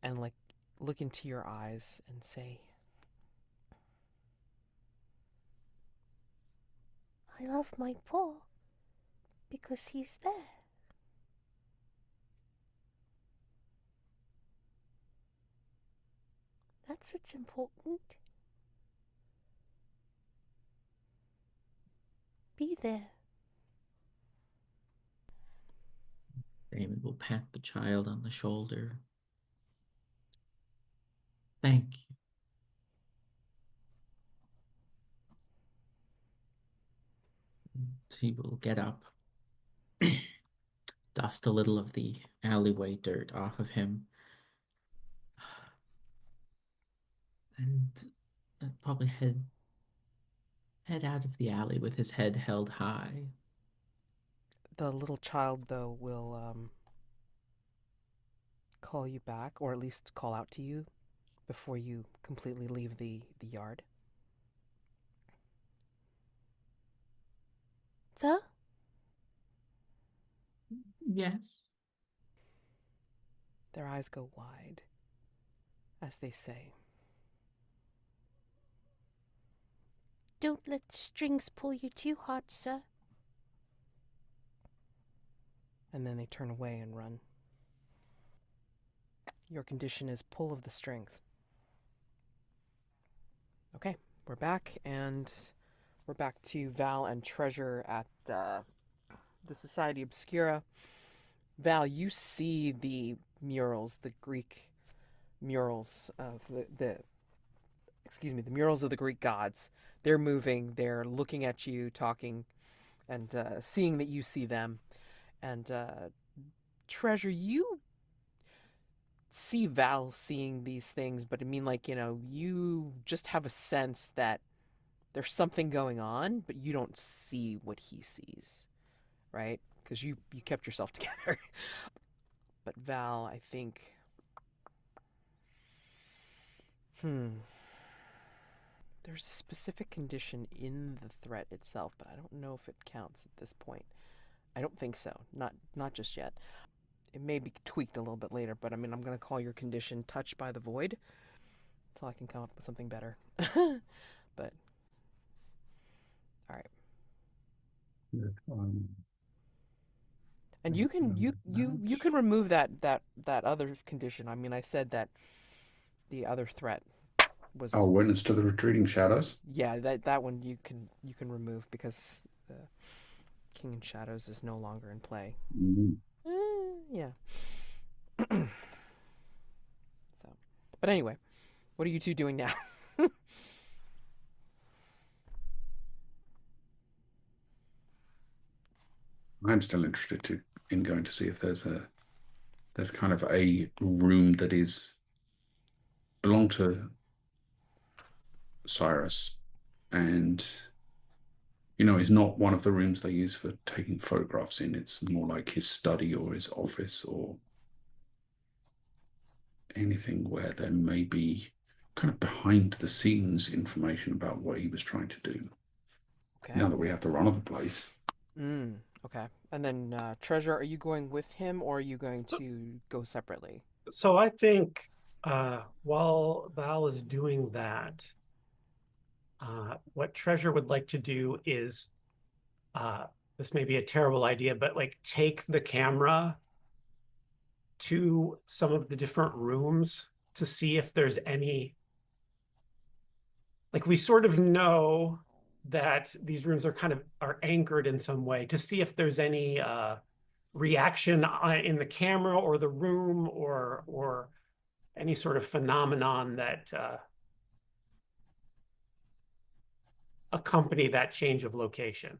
and like look into your eyes and say, I love my paw because he's there. That's what's important. Be there. Daymond will pat the child on the shoulder. "Thank you." He will get up, dust a little of the alleyway dirt off of him, and probably head out of the alley with his head held high. the little child though will call you back, or at least call out to you before you completely leave the yard. Sir? Yes. Their eyes go wide as they say, Don't let the strings pull you too hard, sir. and then they turn away and run. Your condition is pull of the strings. Okay, we're back, and we're back to Val and Treasure at the Society Obscura. Val, you see the murals, the Greek murals of the murals of the Greek gods. They're moving, they're looking at you, talking, and seeing that you see them. And Treasure, you see Val seeing these things, but I mean, like, you just have a sense that there's something going on, but you don't see what he sees, right? Because you kept yourself together. But Val, I think, there's a specific condition in the threat itself, but I don't know if it counts at this point. I don't think so. Not just yet. It may be tweaked a little bit later, but I mean, I'm going to call your condition touched by the void until I can come up with something better. But all right. And you can remove that other condition. I mean, I said that the other threat was witness to the retreating shadows. Yeah, that one you can remove because the King in Shadows is no longer in play. Yeah. So, but anyway, what are you two doing now? I'm still interested in going to see if there's kind of a room that belong to Cyrus, and is not one of the rooms they use for taking photographs in. It's more like his study or his office or anything where there may be kind of behind the scenes information about what he was trying to do. Okay. Now that we have the run of the place. Okay. And then Treasure, are you going with him or are you going to go separately? So I think while Val is doing that, what Treasure would like to do is, this may be a terrible idea, but like take the camera to some of the different rooms to see if there's any, like, we sort of know that these rooms are anchored in some way, to see if there's any reaction in the camera or the room or any sort of phenomenon that accompany that change of location.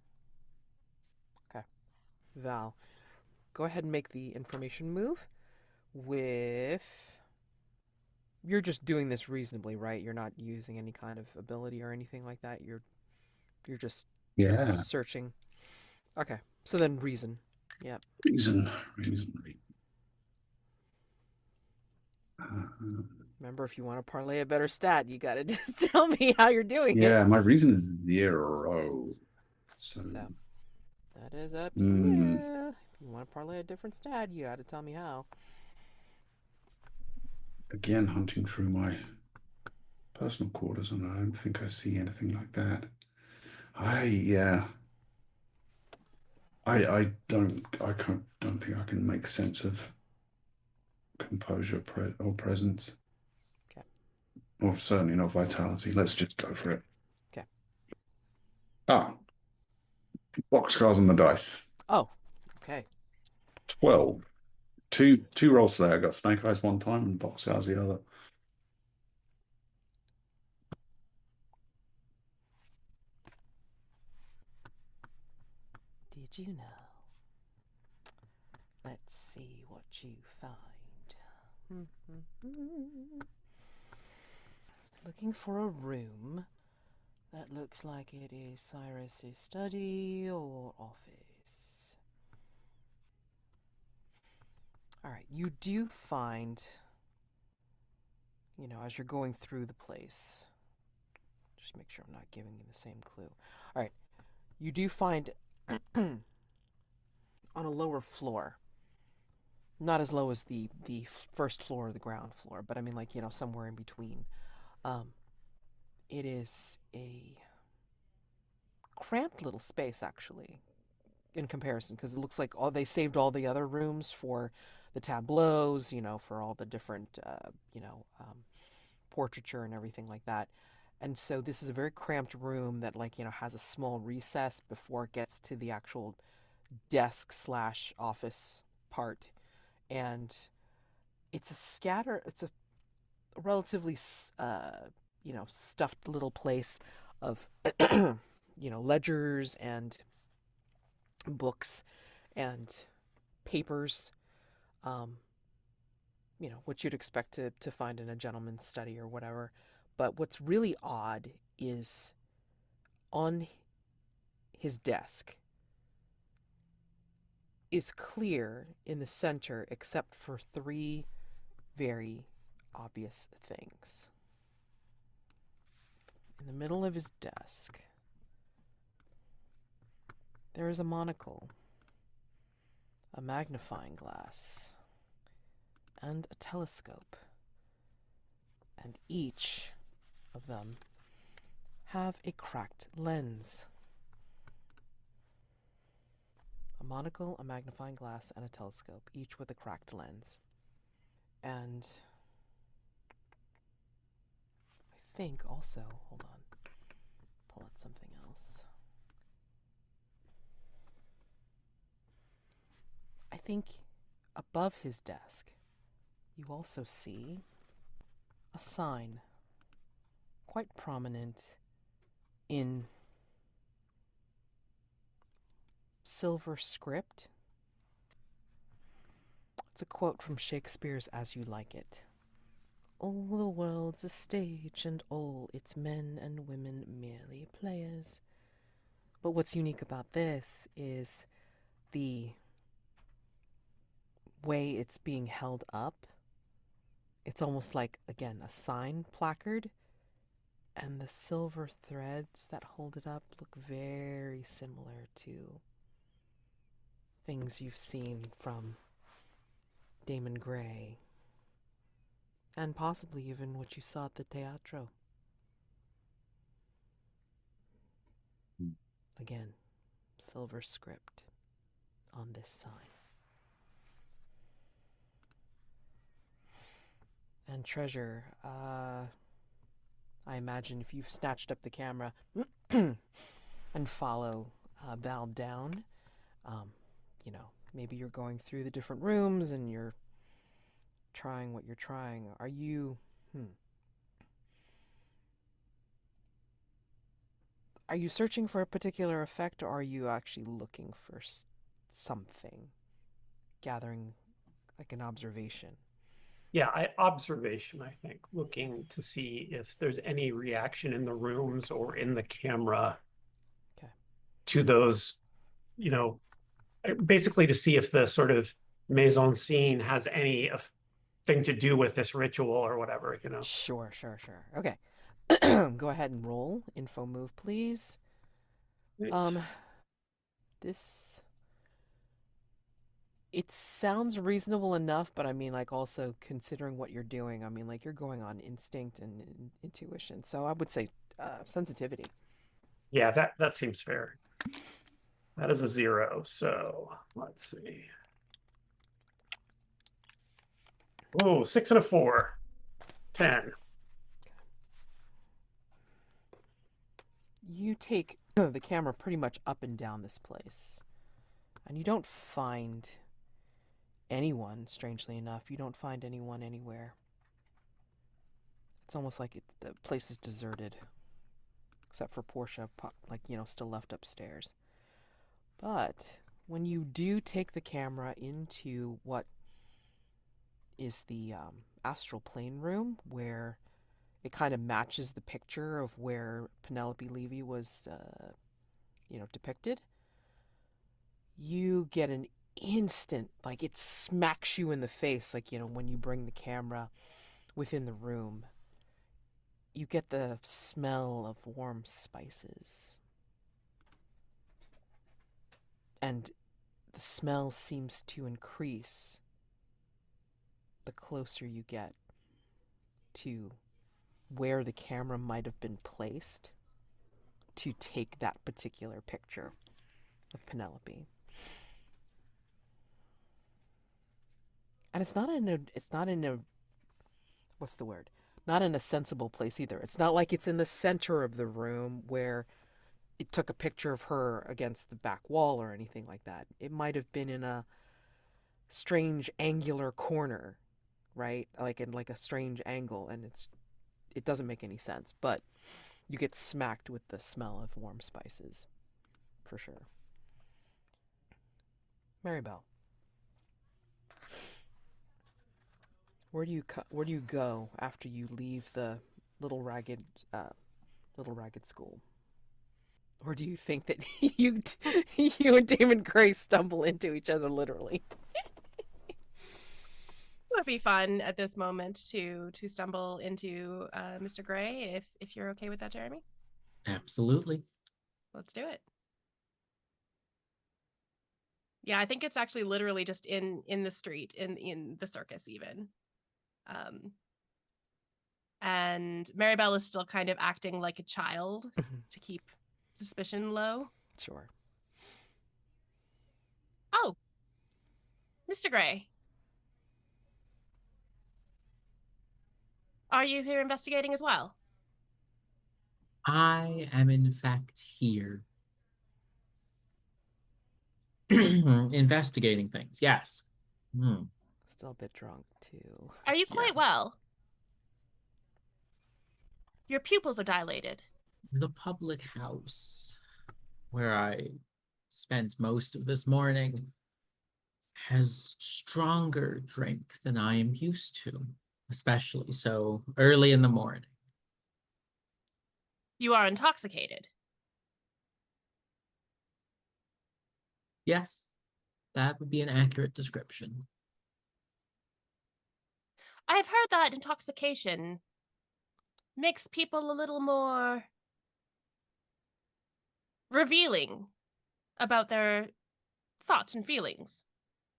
Okay. Val, go ahead and make the information move with... You're just doing this reasonably, right? You're not using any kind of ability or anything like that. You're just searching. Okay. So then reason. Yep. Reason. Remember, if you want to parlay a better stat, you got to just tell me how you're doing it. Yeah, my reason is 0. So that is up to you. If you want to parlay a different stat, you got to tell me how. Again, hunting through my personal quarters, and I don't think I see anything like that. I don't think I can make sense of composure or presence. Okay. Or certainly not vitality. Let's just go for it. Okay. Boxcars on the dice. Oh, okay. 12. Two rolls today. I got snake eyes one time and boxcars the other. Did you know? Let's see what you find. Looking for a room that looks like it is Cyrus's study or office. All right, you do find, as you're going through the place, just make sure I'm not giving you the same clue. All right, you do find on a lower floor. Not as low as the first floor or the ground floor, but I mean, like, somewhere in between. Um, it is a cramped little space, actually, in comparison, because it looks like they saved all the other rooms for the tableaus, for all the different, portraiture and everything like that. And so this is a very cramped room that, like, has a small recess before it gets to the actual desk slash office part. And it's a relatively, stuffed little place of, ledgers and books and papers, um, what you'd expect to find in a gentleman's study or whatever. But what's really odd is on his desk is clear in the center except for three very obvious things. In the middle of his desk, there is a monocle, a magnifying glass, and a telescope. And each of them have a cracked lens. A monocle, a magnifying glass, and a telescope, each with a cracked lens. And I think also, hold on, pull out something else. I think above his desk, you also see a sign, quite prominent in silver script. It's a quote from Shakespeare's As You Like It. All the world's a stage, and all its men and women merely players. But what's unique about this is the way it's being held up. It's almost like, again, a sign placard, and the silver threads that hold it up look very similar to things you've seen from Daymond Gray, and possibly even what you saw at the teatro. Again, silver script on this sign. And Treasure, I imagine if you've snatched up the camera and follow Val down, maybe you're going through the different rooms and you're trying what you're trying. Are you, are you searching for a particular effect, or are you actually looking for something, gathering like an observation? Yeah, observation, I think, looking to see if there's any reaction in the rooms or in the camera to those, basically to see if the sort of mise en scene has any thing to do with this ritual or whatever. Sure. Okay. Go ahead and roll. Info move, please. Right. This... It sounds reasonable enough, but I mean, like, also considering what you're doing, I mean, like, you're going on instinct and intuition. So I would say sensitivity. Yeah, that seems fair. That is a 0. So let's see. Oh, 6 and a 4. 10. You take the camera pretty much up and down this place, and you don't find anyone, strangely enough. You don't find anyone anywhere. It's almost like the place is deserted, except for Portia, like, still left upstairs. But when you do take the camera into what is the astral plane room, where it kind of matches the picture of where Penelope Levy was, depicted, you get an instant, like, it smacks you in the face, like, when you bring the camera within the room. You get the smell of warm spices. And the smell seems to increase the closer you get to where the camera might have been placed to take that particular picture of Penelope. And it's not in a, what's the word? Not in a sensible place either. It's not like it's in the center of the room where it took a picture of her against the back wall or anything like that. It might have been in a strange angular corner, right? Like in like a strange angle, and it doesn't make any sense, but you get smacked with the smell of warm spices, for sure. Marybelle, where do you go after you leave the little ragged uh, little ragged school? Or do you think that you and Daymond Gray stumble into each other literally? It would be fun at this moment to stumble into Mr. Gray if you're okay with that, Jeremy. Absolutely. Let's do it. Yeah, I think it's actually literally just in the street, in the circus even. And Marybelle is still kind of acting like a child to keep suspicion low. Sure. Oh, Mr. Gray. Are you here investigating as well? I am in fact here. Investigating things, yes. Still a bit drunk too. Are you Yeah. quite well? Your pupils are dilated. The public house where I spent most of this morning has stronger drink than I am used to, especially so early in the morning. You are intoxicated. Yes, that would be an accurate description. I have heard that intoxication makes people a little more revealing about their thoughts and feelings.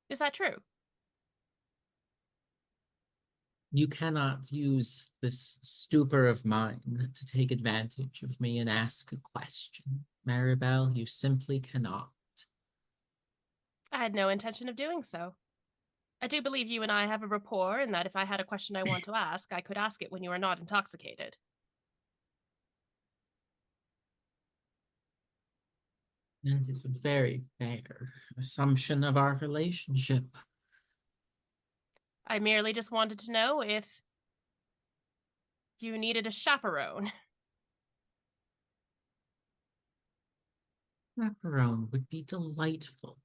Is that true? You cannot use this stupor of mine to take advantage of me and ask a question. Marybelle, you simply cannot. I had no intention of doing so. I do believe you and I have a rapport, and that if I had a question I want to ask, I could ask it when you are not intoxicated. That is a very fair assumption of our relationship. I merely just wanted to know if you needed a chaperone. Chaperone would be delightful.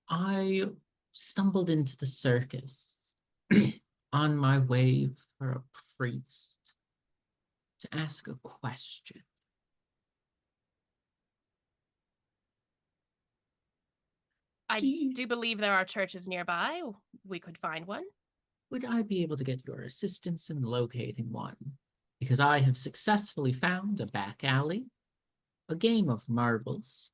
I stumbled into the circus on my way for a priest to ask a question. I do believe there are churches nearby. We could find one. Would I be able to get your assistance in locating one? Because I have successfully found a back alley, a game of marbles,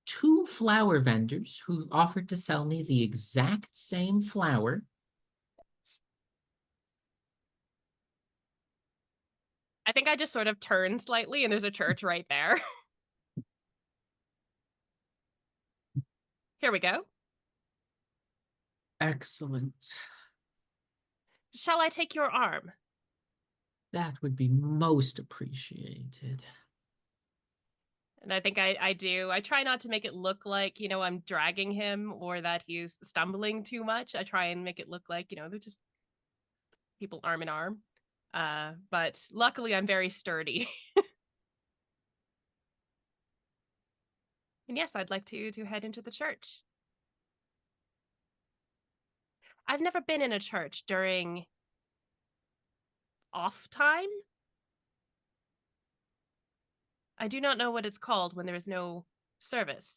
2 flower vendors who offered to sell me the exact same flower. I think I just sort of turn slightly and there's a church right there. Here we go. Excellent. Shall I take your arm? That would be most appreciated. And I think I do. I try not to make it look like, I'm dragging him or that he's stumbling too much. I try and make it look like, they're just people arm in arm. But luckily I'm very sturdy. And yes, I'd like to head into the church. I've never been in a church during off time. I do not know what it's called when there is no service.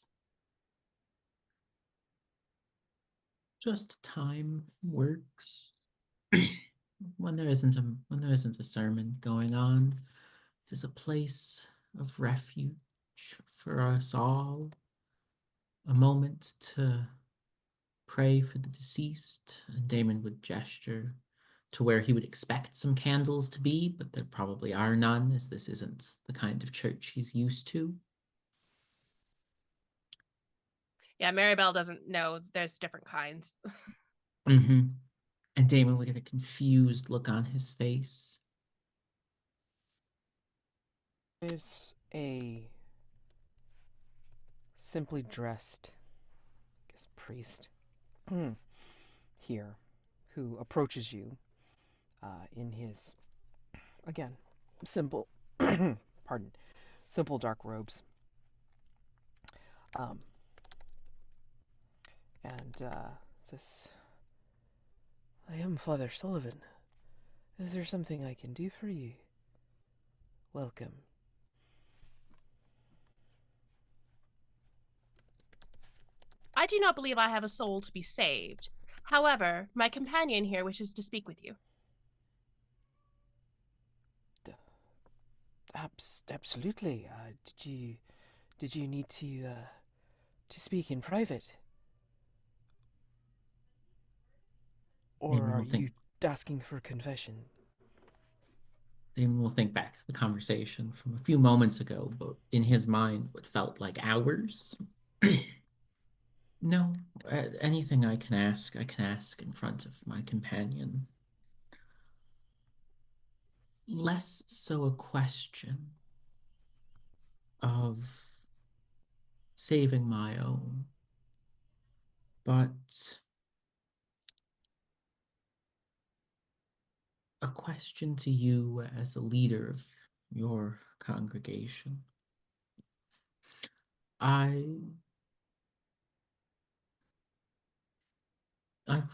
Just time works. when there isn't a sermon going on, it is a place of refuge for us all. a moment to pray for the deceased, and Daymond would gesture to where he would expect some candles to be, but there probably are none, as this isn't the kind of church he's used to. Yeah, Marybelle doesn't know there's different kinds. Mm-hmm. And Daymond would get a confused look on his face. There's a simply dressed, I guess, priest here who approaches you in his, again, simple, pardon, simple dark robes. And says, I am Father Sullivan. Is there something I can do for you? Welcome. I do not believe I have a soul to be saved. However, my companion here wishes to speak with you. Absolutely. Did you need to speak in private, or Daymond are will think you asking for confession? Daymond will think back to the conversation from a few moments ago, but in his mind, what felt like hours. No, anything I can ask in front of my companion. Less so a question of saving my own, but a question to you as a leader of your congregation. I've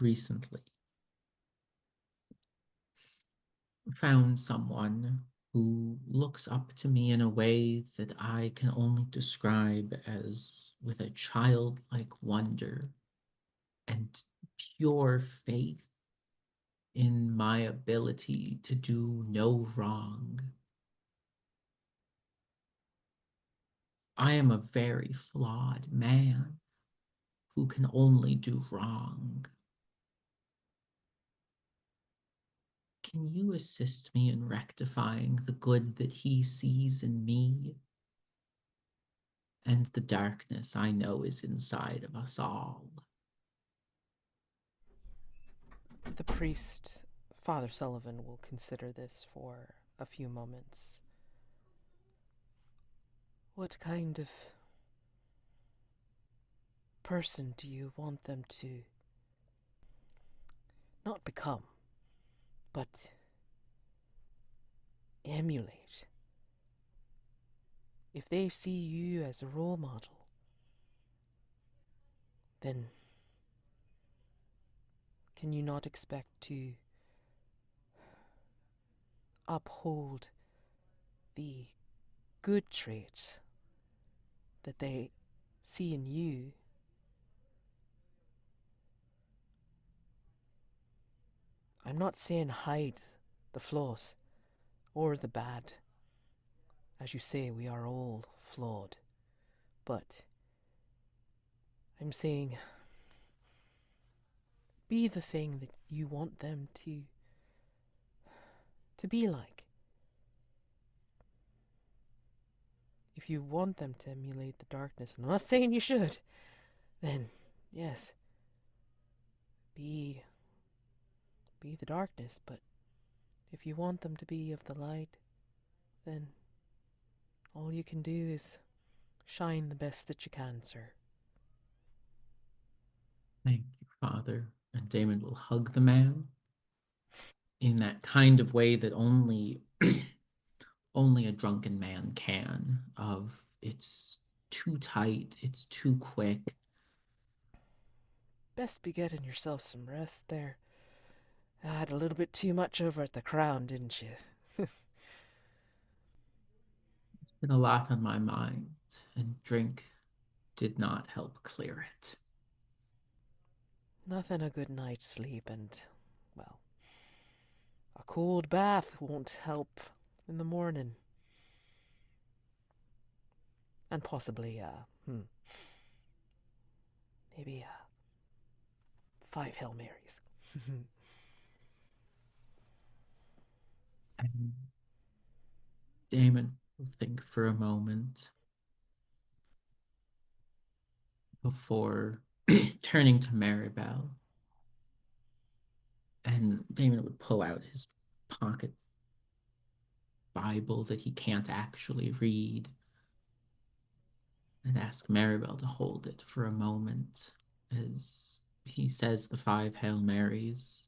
recently found someone who looks up to me in a way that I can only describe as with a childlike wonder and pure faith in my ability to do no wrong. I am a very flawed man who can only do wrong. Can you assist me in rectifying the good that he sees in me and the darkness I know is inside of us all? The priest, Father Sullivan, will consider this for a few moments. What kind of person do you want them to not become, but emulate? If they see you as a role model, then can you not expect to uphold the good traits that they see in you? I'm not saying hide the flaws or the bad. As you say, we are all flawed. But I'm saying be the thing that you want them to be like. If you want them to emulate the darkness, and I'm not saying you should, then yes, be the darkness. But if you want them to be of the light, then all you can do is shine the best that you can, sir. Thank you, Father. And Daymond will hug the man in that kind of way that only only a drunken man can, of it's too tight, it's too quick. Best be getting yourself some rest there. I had a little bit too much over at the Crown, didn't you? Been a lot on my mind, and drink did not help clear it. Nothing a good night's sleep, and, well, a cold bath won't help in the morning. And possibly, maybe 5 Hail Marys. And Daymond will think for a moment before turning to Marybelle. And Daymond would pull out his pocket Bible that he can't actually read and ask Marybelle to hold it for a moment as he says the 5 Hail Marys.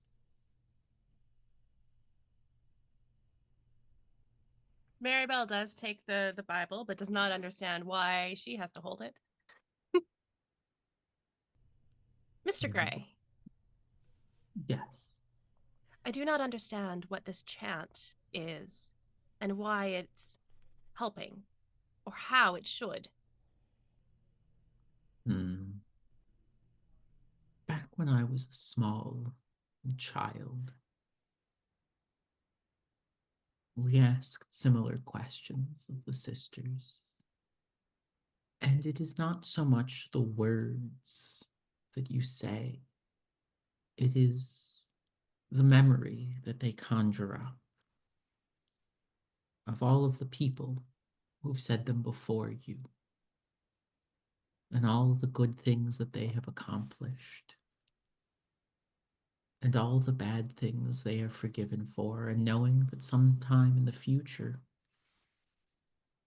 Marybelle does take the Bible, but does not understand why she has to hold it. Mr. Gray, Yes. I do not understand what this chant is and why it's helping or how it should. Back when I was a small child, we asked similar questions of the sisters. And it is not so much the words that you say, it is the memory that they conjure up of all of the people who've said them before you, and all the good things that they have accomplished, and all the bad things they are forgiven for, and knowing that sometime in the future,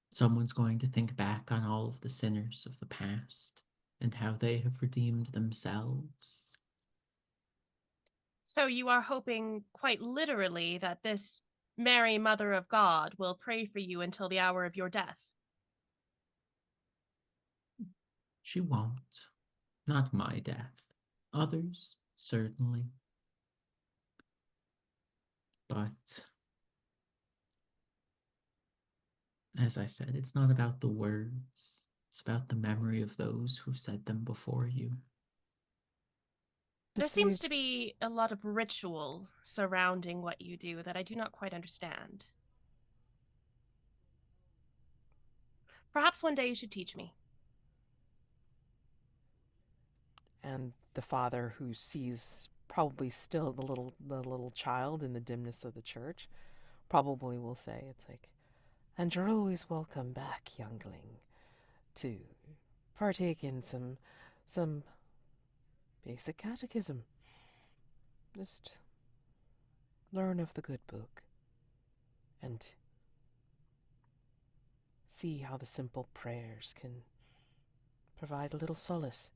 someone's going to think back on all of the sinners of the past and how they have redeemed themselves. So you are hoping quite literally that this Mary, Mother of God, will pray for you until the hour of your death. She won't. Not my death. Others, certainly. But, as I said, it's not about the words. It's about the memory of those who've said them before you. There seems to be a lot of ritual surrounding what you do that I do not quite understand. Perhaps one day you should teach me. And the father, who sees probably still the little child in the dimness of the church, probably will say, it's like, and you're always welcome back, youngling, to partake in some basic catechism. Just learn of the good book and see how the simple prayers can provide a little solace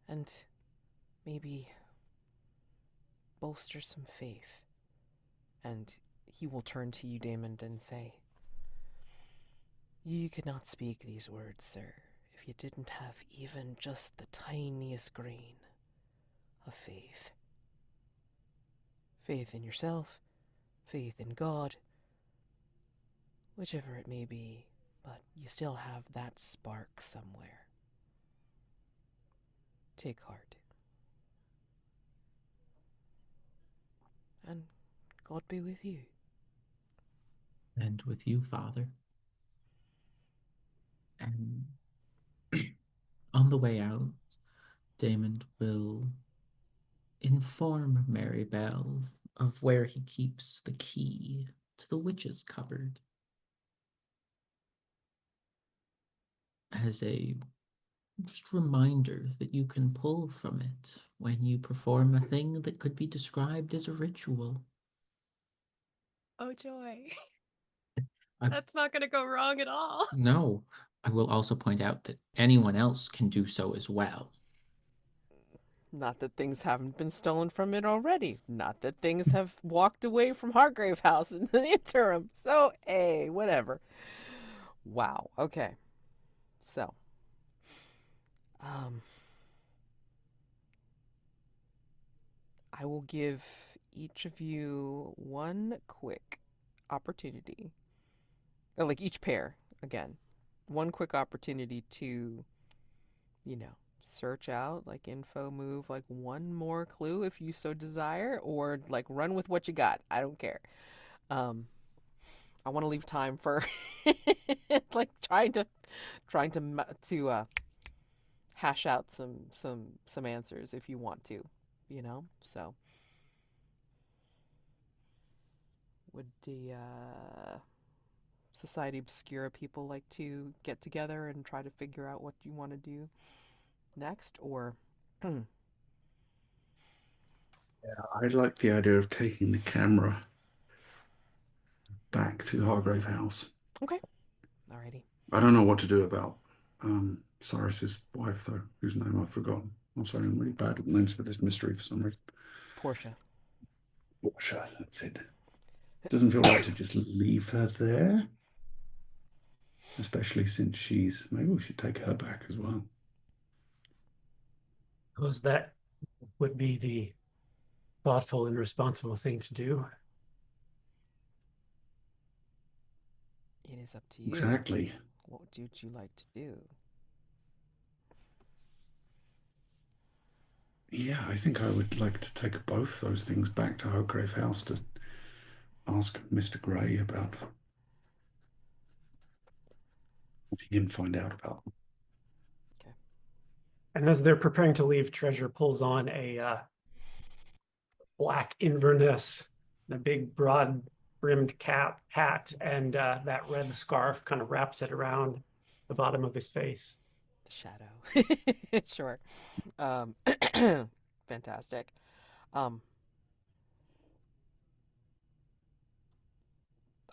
and maybe bolster some faith. And he will turn to you, Daymond, and say, you could not speak these words, sir, if you didn't have even just the tiniest grain of faith. Faith in yourself, faith in God, whichever it may be, but you still have that spark somewhere. Take heart. And God be with you. And with you, Father. And on the way out, Daymond will inform Marybelle of where he keeps the key to the witch's cupboard, as a just reminder that you can pull from it when you perform a thing that could be described as a ritual. Oh, joy. I- That's not going to go wrong at all. No, I will also point out that anyone else can do so as well. Not that things haven't been stolen from it already. Not that things have walked away from Hargrave House in the interim. So, hey, whatever. Wow. Okay. So, I will give each of you one quick opportunity. Like each pair, again. One quick opportunity to, search out, like info move, like one more clue if you so desire, or like run with what you got. I don't care. I want to leave time for like trying to hash out some answers if you want to, you know? So would the Society Obscura people like to get together and try to figure out what you want to do next, or I like the idea of taking the camera back to Hargrave House. okay, alrighty. I don't know what to do about Cyrus's wife, though, whose name I've forgotten. I'm sorry, I'm really bad with names for this mystery for some reason. Portia. Portia, that's it. Doesn't feel right to just leave her there, especially since she's. Maybe we should take her back as well. Suppose that would be the thoughtful and responsible thing to do. It is up to you. Exactly. What would you like to do? Yeah, I think I would like to take both those things back to Hargrave House to ask Mr. Gray about what he can find out about. Okay. And as they're preparing to leave, Treasure pulls on a black Inverness, the big broad brimmed hat, and that red scarf kind of wraps it around the bottom of his face. The shadow. Sure. Fantastic.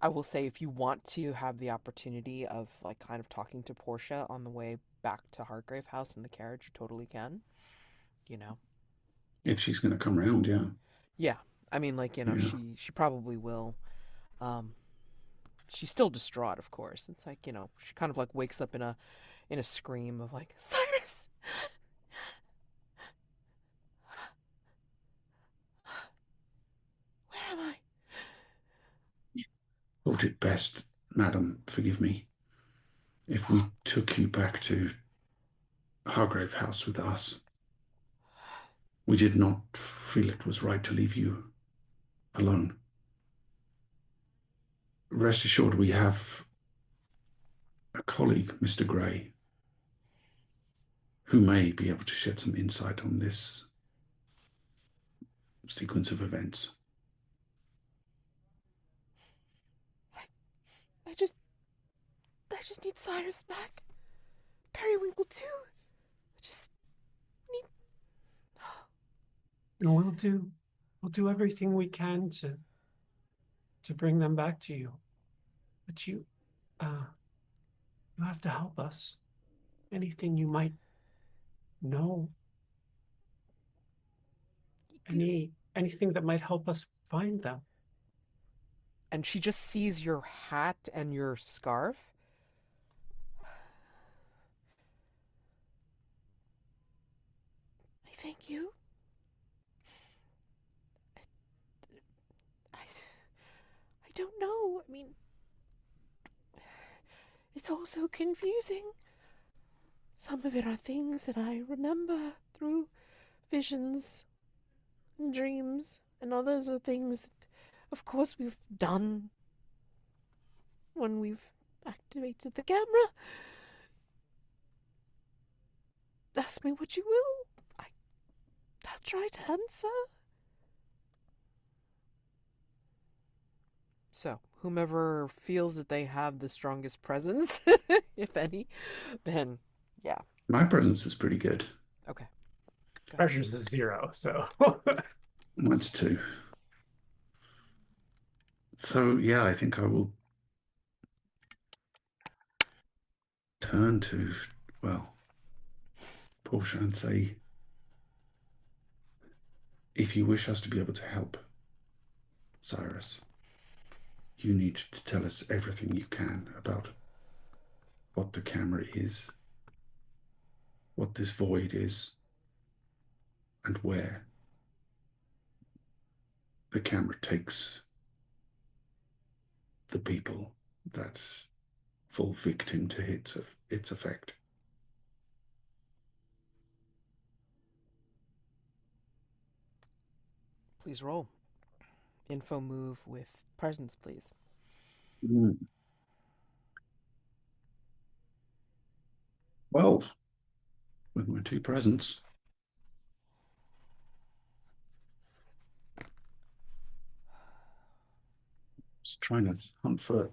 I will say if you want to have the opportunity of like kind of talking to Portia on the way back to Hargrave House in the carriage, you totally can. You know. If she's going to come around, yeah. Yeah. I mean, like, you know, Yeah. she probably will. She's still distraught, of course. It's like, you know, she kind of like wakes up in a scream of like, Cyrus! Where am I? Thought it best, madam, forgive me, if we took you back to Hargrave House with us. We did not feel it was right to leave you alone. Rest assured, we have a colleague, Mr. Gray, who may be able to shed some insight on this sequence of events. I just need Cyrus back. Periwinkle too. I just need. And we'll do everything we can to bring them back to you. But you have to help us. Anything you might know. Anything that might help us find them. And she just sees your hat and your scarf. I thank you. I don't know. I mean, it's all so confusing. Some of it are things that I remember through visions and dreams, and others are things that, of course, we've done when we've activated the camera. Ask me what you will. I'll try to answer. So, whomever feels that they have the strongest presence, if any, then yeah. My presence is pretty good. Okay. Treasure's a 0, so. Mine's 2. So, yeah, I think I will turn to, well, Portia and say, if you wish us to be able to help Cyrus, you need to tell us everything you can about what the camera is, what this void is, and where the camera takes the people that fall victim to its effect. Please roll. Info move with presence, please. 12. with my 2 presents. Just trying to hunt for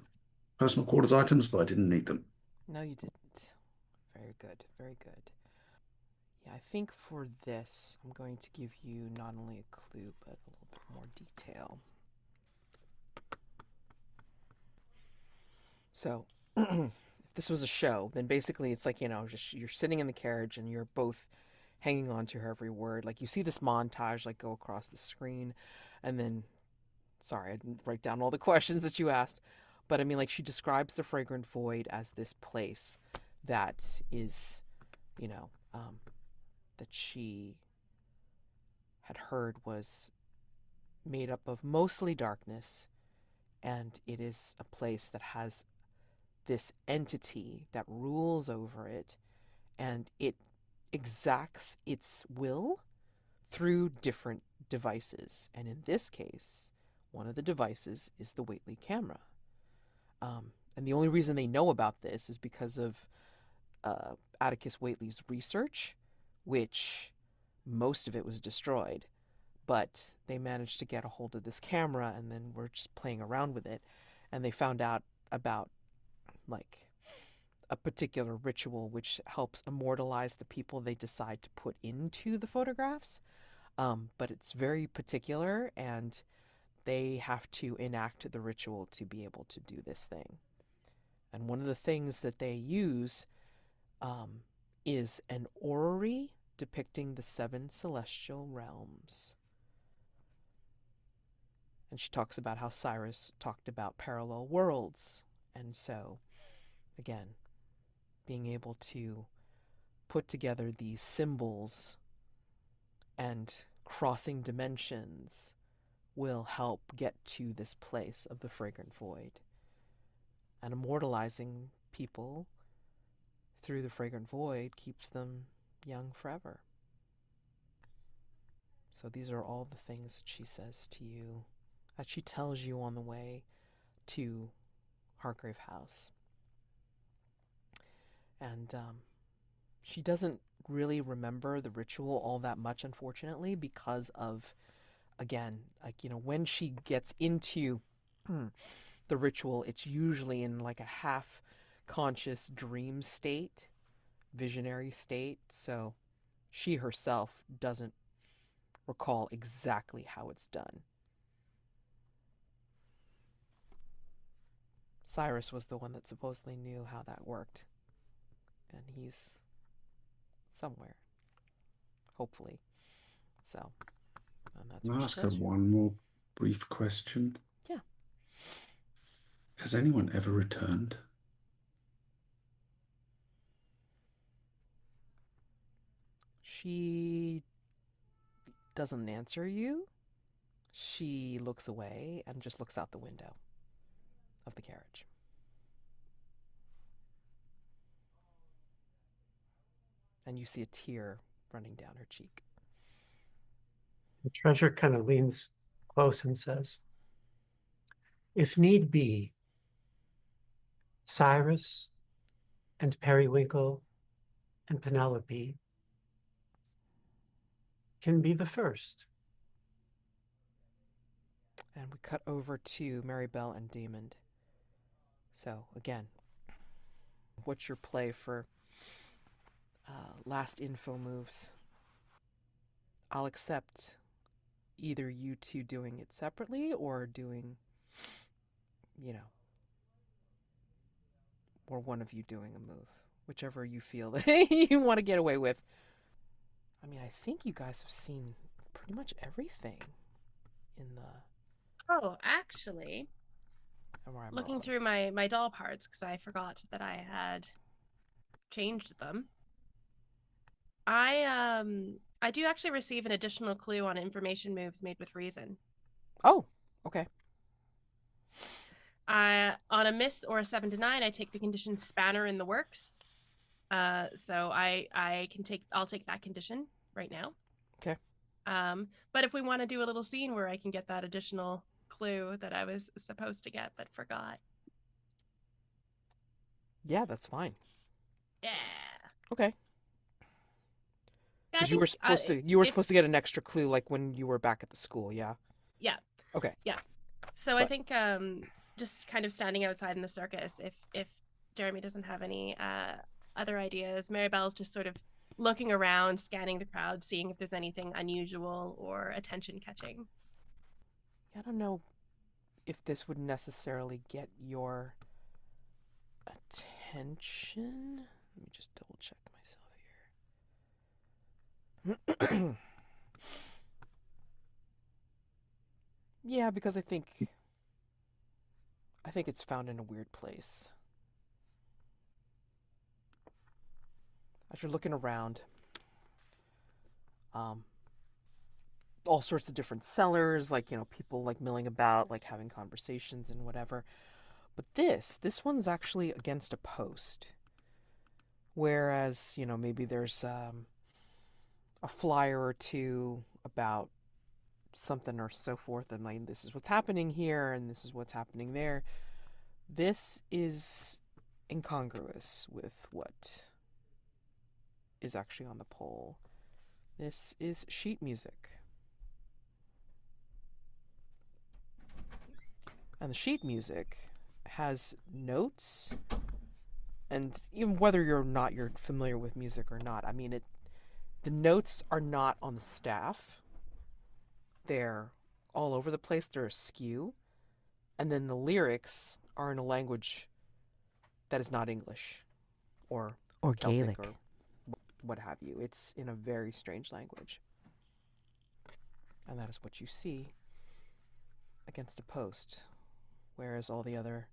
personal quarters items, but I didn't need them. No, you didn't. Very good. Very good. Yeah, I think for this, I'm going to give you not only a clue, but a little bit more detail. So, if this was a show, then basically it's like, just you're sitting in the carriage and you're both hanging on to her every word. Like you see this montage like go across the screen, and then, sorry, I didn't write down all the questions that you asked, but I mean, like she describes the fragrant void as this place that is, you know, that she had heard was made up of mostly darkness, and it is a place that has this entity that rules over it, and it exacts its will through different devices. And in this case, one of the devices is the Whately camera. And the only reason they know about this is because of Atticus Whately's research, which most of it was destroyed. But they managed to get a hold of this camera, and then were just playing around with it. And they found out about, like, a particular ritual which helps immortalize the people they decide to put into the photographs. But it's very particular, and they have to enact the ritual to be able to do this thing. And one of the things that they use is an orrery depicting the 7 celestial realms. And she talks about how Cyrus talked about parallel worlds. And so, again, being able to put together these symbols and crossing dimensions will help get to this place of the fragrant void. And immortalizing people through the fragrant void keeps them young forever. So these are all the things that she says to you, that she tells you on the way to Hargrave House. And she doesn't really remember the ritual all that much, unfortunately, because of, again, like, when she gets into the ritual, it's usually in like a half conscious dream state, visionary state. So she herself doesn't recall exactly how it's done. Cyrus was the one that supposedly knew how that worked. And he's somewhere, hopefully. So, and that's I'll what ask she her tells you. one more brief question. Yeah. Has anyone ever returned? She doesn't answer you. She looks away and just looks out the window of the carriage. And you see a tear running down her cheek. The treasure kind of leans close and says, if need be, Cyrus and Periwinkle and Penelope can be the first. And we cut over to Marybelle and Daymond. So, again, what's your play for last info moves? I'll accept either you two doing it separately or doing, or one of you doing a move. Whichever you feel that you want to get away with. I mean, I think you guys have seen pretty much everything in the... Oh, actually, looking through my doll parts, because I forgot that I had changed them. I do actually receive an additional clue on information moves made with reason. Oh, okay. On a miss or a 7 to 9, I take the condition spanner in the works. So I'll take that condition right now. Okay. But if we want to do a little scene where I can get that additional clue that I was supposed to get but forgot. Yeah, that's fine. Yeah. Okay. Yeah, I Because you were think supposed to you were if supposed to get an extra clue like when you were back at the school, yeah. yeah, Okay. yeah. So I But think just kind of standing outside in the circus, if Jeremy doesn't have any other ideas, Marybelle's just sort of looking around, scanning the crowd, seeing if there's anything unusual or attention catching. I don't know if this would necessarily get your attention. Let me just double check myself here. Yeah, because I think it's found in a weird place. As you're looking around, all sorts of different sellers, like, people like milling about, like having conversations and whatever. But this one's actually against a post. Whereas, maybe there's a flyer or two about something or so forth, and like, this is what's happening here and this is what's happening there. This is incongruous with what is actually on the pole. This is sheet music. And the sheet music has notes, and even whether you're familiar with music or not, I mean, the notes are not on the staff. They're all over the place. They're askew. And then the lyrics are in a language that is not English or Celtic Gaelic. or what have you. It's in a very strange language. And that is what you see against a post, whereas all the other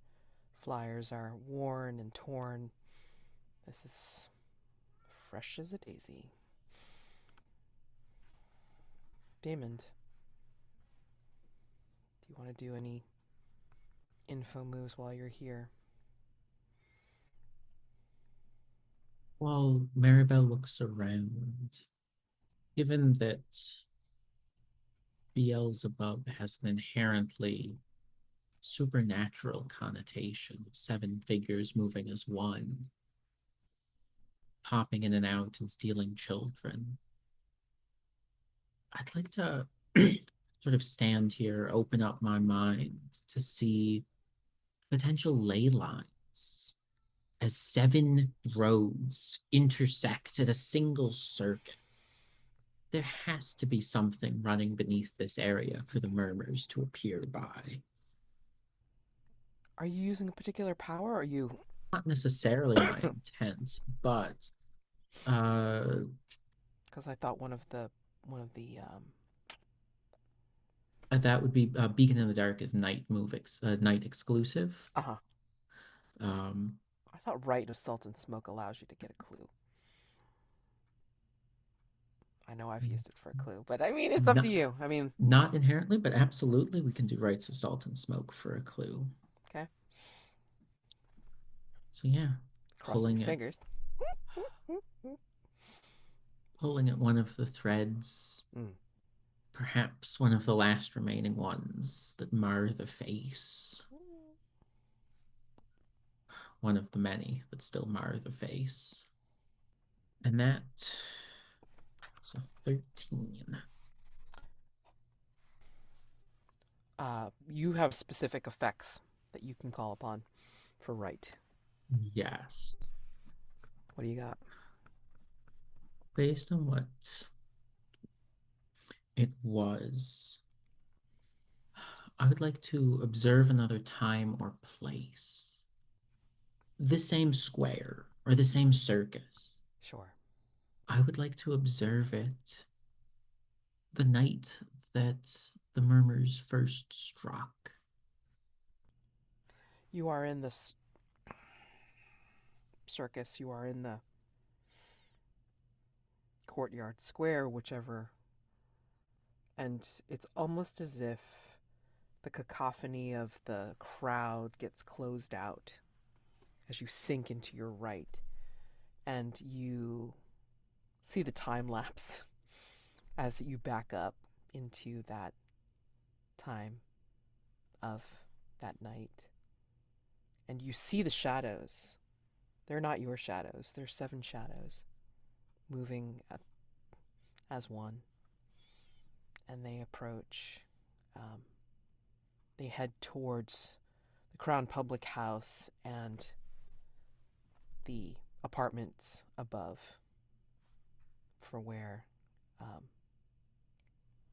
flyers are worn and torn. This is fresh as a daisy. Daymond, do you want to do any info moves while you're here? While Marybelle looks around, given that Beelzebub has an inherently supernatural connotation of seven figures moving as one, popping in and out and stealing children, I'd like to sort of stand here, open up my mind to see potential ley lines as seven roads intersect at a single circuit. There has to be something running beneath this area for the murmurs to appear by. Are you using a particular power, or are you... Not necessarily my intent, but Because I thought one of the that would be Beacon in the Dark is night night exclusive. uh-huh. Um, I thought Right of Salt and Smoke allows you to get a clue. I know I've used it for a clue, but I mean, it's up to you. I mean, not inherently, but absolutely, we can do Rites of Salt and Smoke for a clue. okay. So yeah, Crossing your fingers. Pulling at one of the threads, perhaps one of the last remaining ones that mar the face. One of the many that still mar the face. And that is a 13. You have specific effects that you can call upon for Right. Yes. What do you got? Based on what it was, I would like to observe another time or place. The same square or the same circus. Sure. I would like to observe it the night that the murmurs first struck. You are in this circus. You are in the courtyard square, whichever. And it's almost as if the cacophony of the crowd gets closed out as you sink into your right. And you see the time lapse as you back up into that time of that night. And you see the shadows. They're not your shadows. They're seven shadows moving as one, and they approach. They head towards the Crown Public House and the apartments above, for where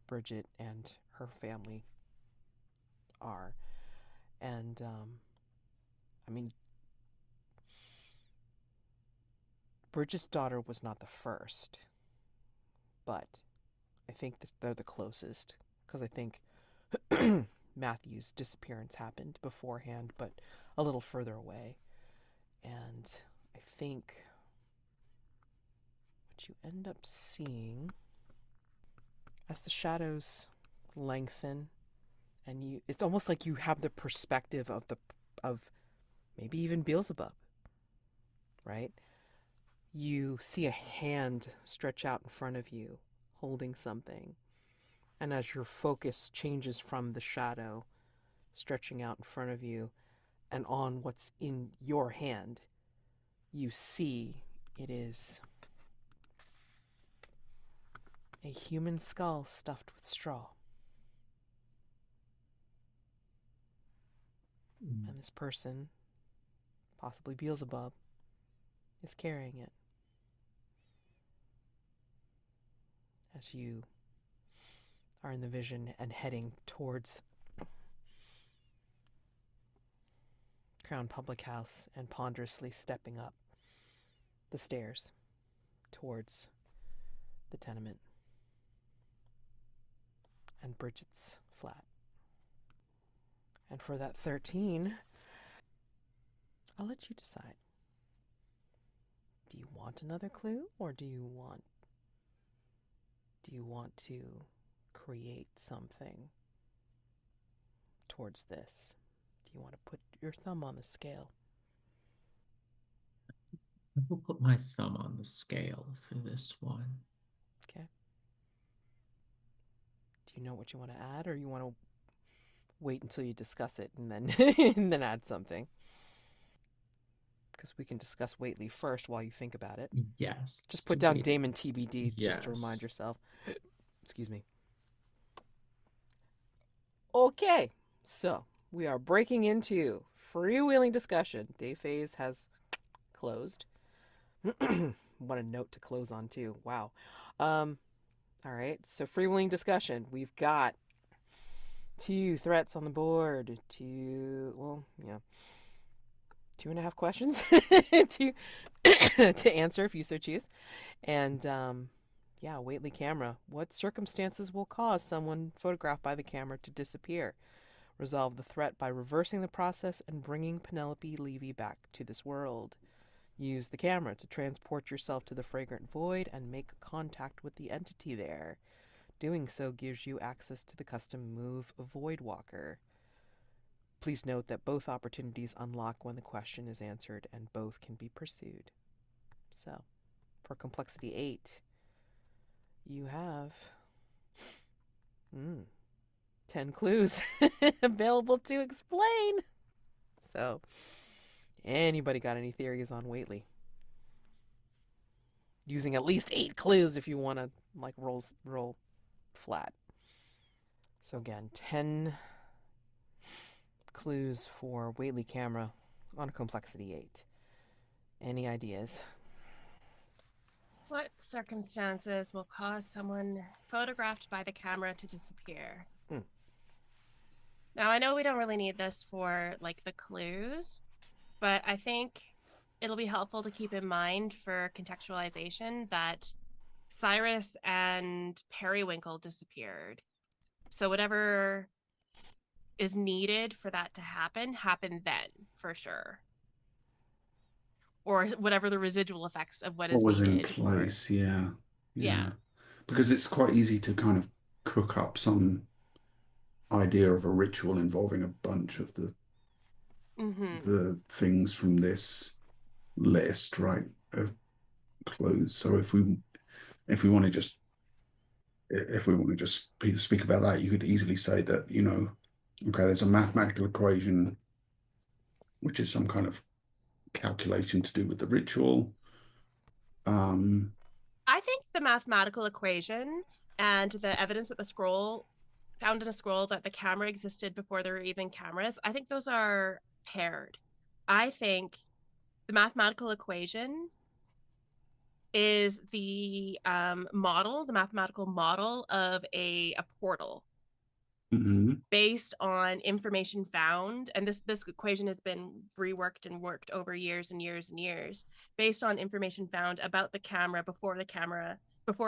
Bridget and her family are. And I mean, Bridget's daughter was not the first, but I think that they're the closest, because I think Matthew's disappearance happened beforehand, but a little further away. And I think what you end up seeing as the shadows lengthen, and it's almost like you have the perspective of maybe even Beelzebub, right? You see a hand stretch out in front of you, holding something. And as your focus changes from the shadow stretching out in front of you and on what's in your hand, you see it is a human skull stuffed with straw. And this person, possibly Beelzebub, is carrying it. As you are in the vision and heading towards Crown Public House and ponderously stepping up the stairs towards the tenement and Bridget's flat. And for that 13, I'll let you decide. Do you want another clue, or do you want to create something towards this? Do you want to put your thumb on the scale? I will put my thumb on the scale for this one. Okay. Do you know what you want to add, or you want to wait until you discuss it and then and then add something? Because we can discuss Waitley first while you think about it. Yes. Just put down Daymond TBD just to remind Yes. yourself. Excuse me. Okay, so we are breaking into freewheeling discussion. Day phase has closed. What a note to close on too. Wow. All right, so freewheeling discussion. We've got 2 threats on the board. 2.5 questions to answer if you so choose. And Waitley camera. What circumstances will cause someone photographed by the camera to disappear? Resolve the threat by reversing the process and bringing Penelope Levy back to this world. Use the camera to transport yourself to the fragrant void and make contact with the entity there. Doing so gives you access to the custom move Void Walker. Please note that both opportunities unlock when the question is answered, and both can be pursued. So, for complexity 8, you have 10 clues available to explain. So, anybody got any theories on Waitley? Using at least 8 clues if you want to roll flat. So again, 10 clues for Waitley camera on a complexity 8. Any ideas? What circumstances will cause someone photographed by the camera to disappear? Now, I know we don't really need this for the clues, but I think it'll be helpful to keep in mind for contextualization that Cyrus and Periwinkle disappeared. So whatever is needed for that to happen then, for sure. Or whatever the residual effects of what is was in needed place, yeah. Yeah. Because it's quite easy to kind of cook up some idea of a ritual involving a bunch of the things from this list, right, of clues. So if we want to just speak about that, you could easily say that, okay, there's a mathematical equation which is some kind of calculation to do with the ritual. I think the mathematical equation and the evidence that the scroll found in a scroll that the camera existed before there were even cameras, I think those are paired. I think the mathematical equation is the model, the mathematical model of a portal based on information found, and this equation has been reworked and worked over years and years and years, based on information found about the camera before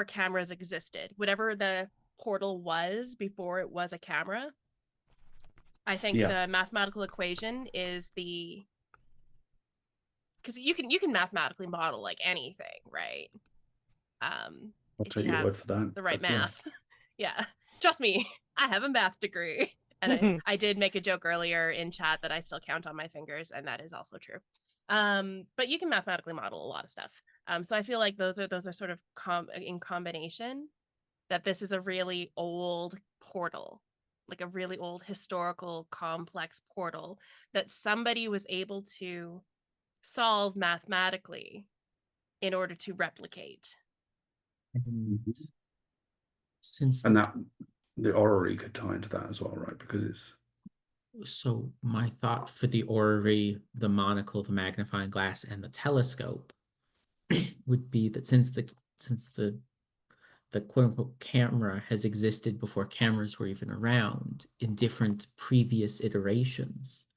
cameras existed. Whatever the portal was before it was a camera, I think the mathematical equation is the, because you can mathematically model like anything, right? I'll if take you your have word for that. the right but yeah. math. Yeah. Trust me, I have a math degree. And I did make a joke earlier in chat that I still count on my fingers, and that is also true. But you can mathematically model a lot of stuff. So I feel like those are sort of in combination, that this is a really old portal, like a really old historical complex portal that somebody was able to solve mathematically in order to replicate. And since And that the orrery could tie into that as well, right? Because it's so my thought for the orrery, the monocle, the magnifying glass, and the telescope would be that since the quote unquote camera has existed before cameras were even around in different previous iterations,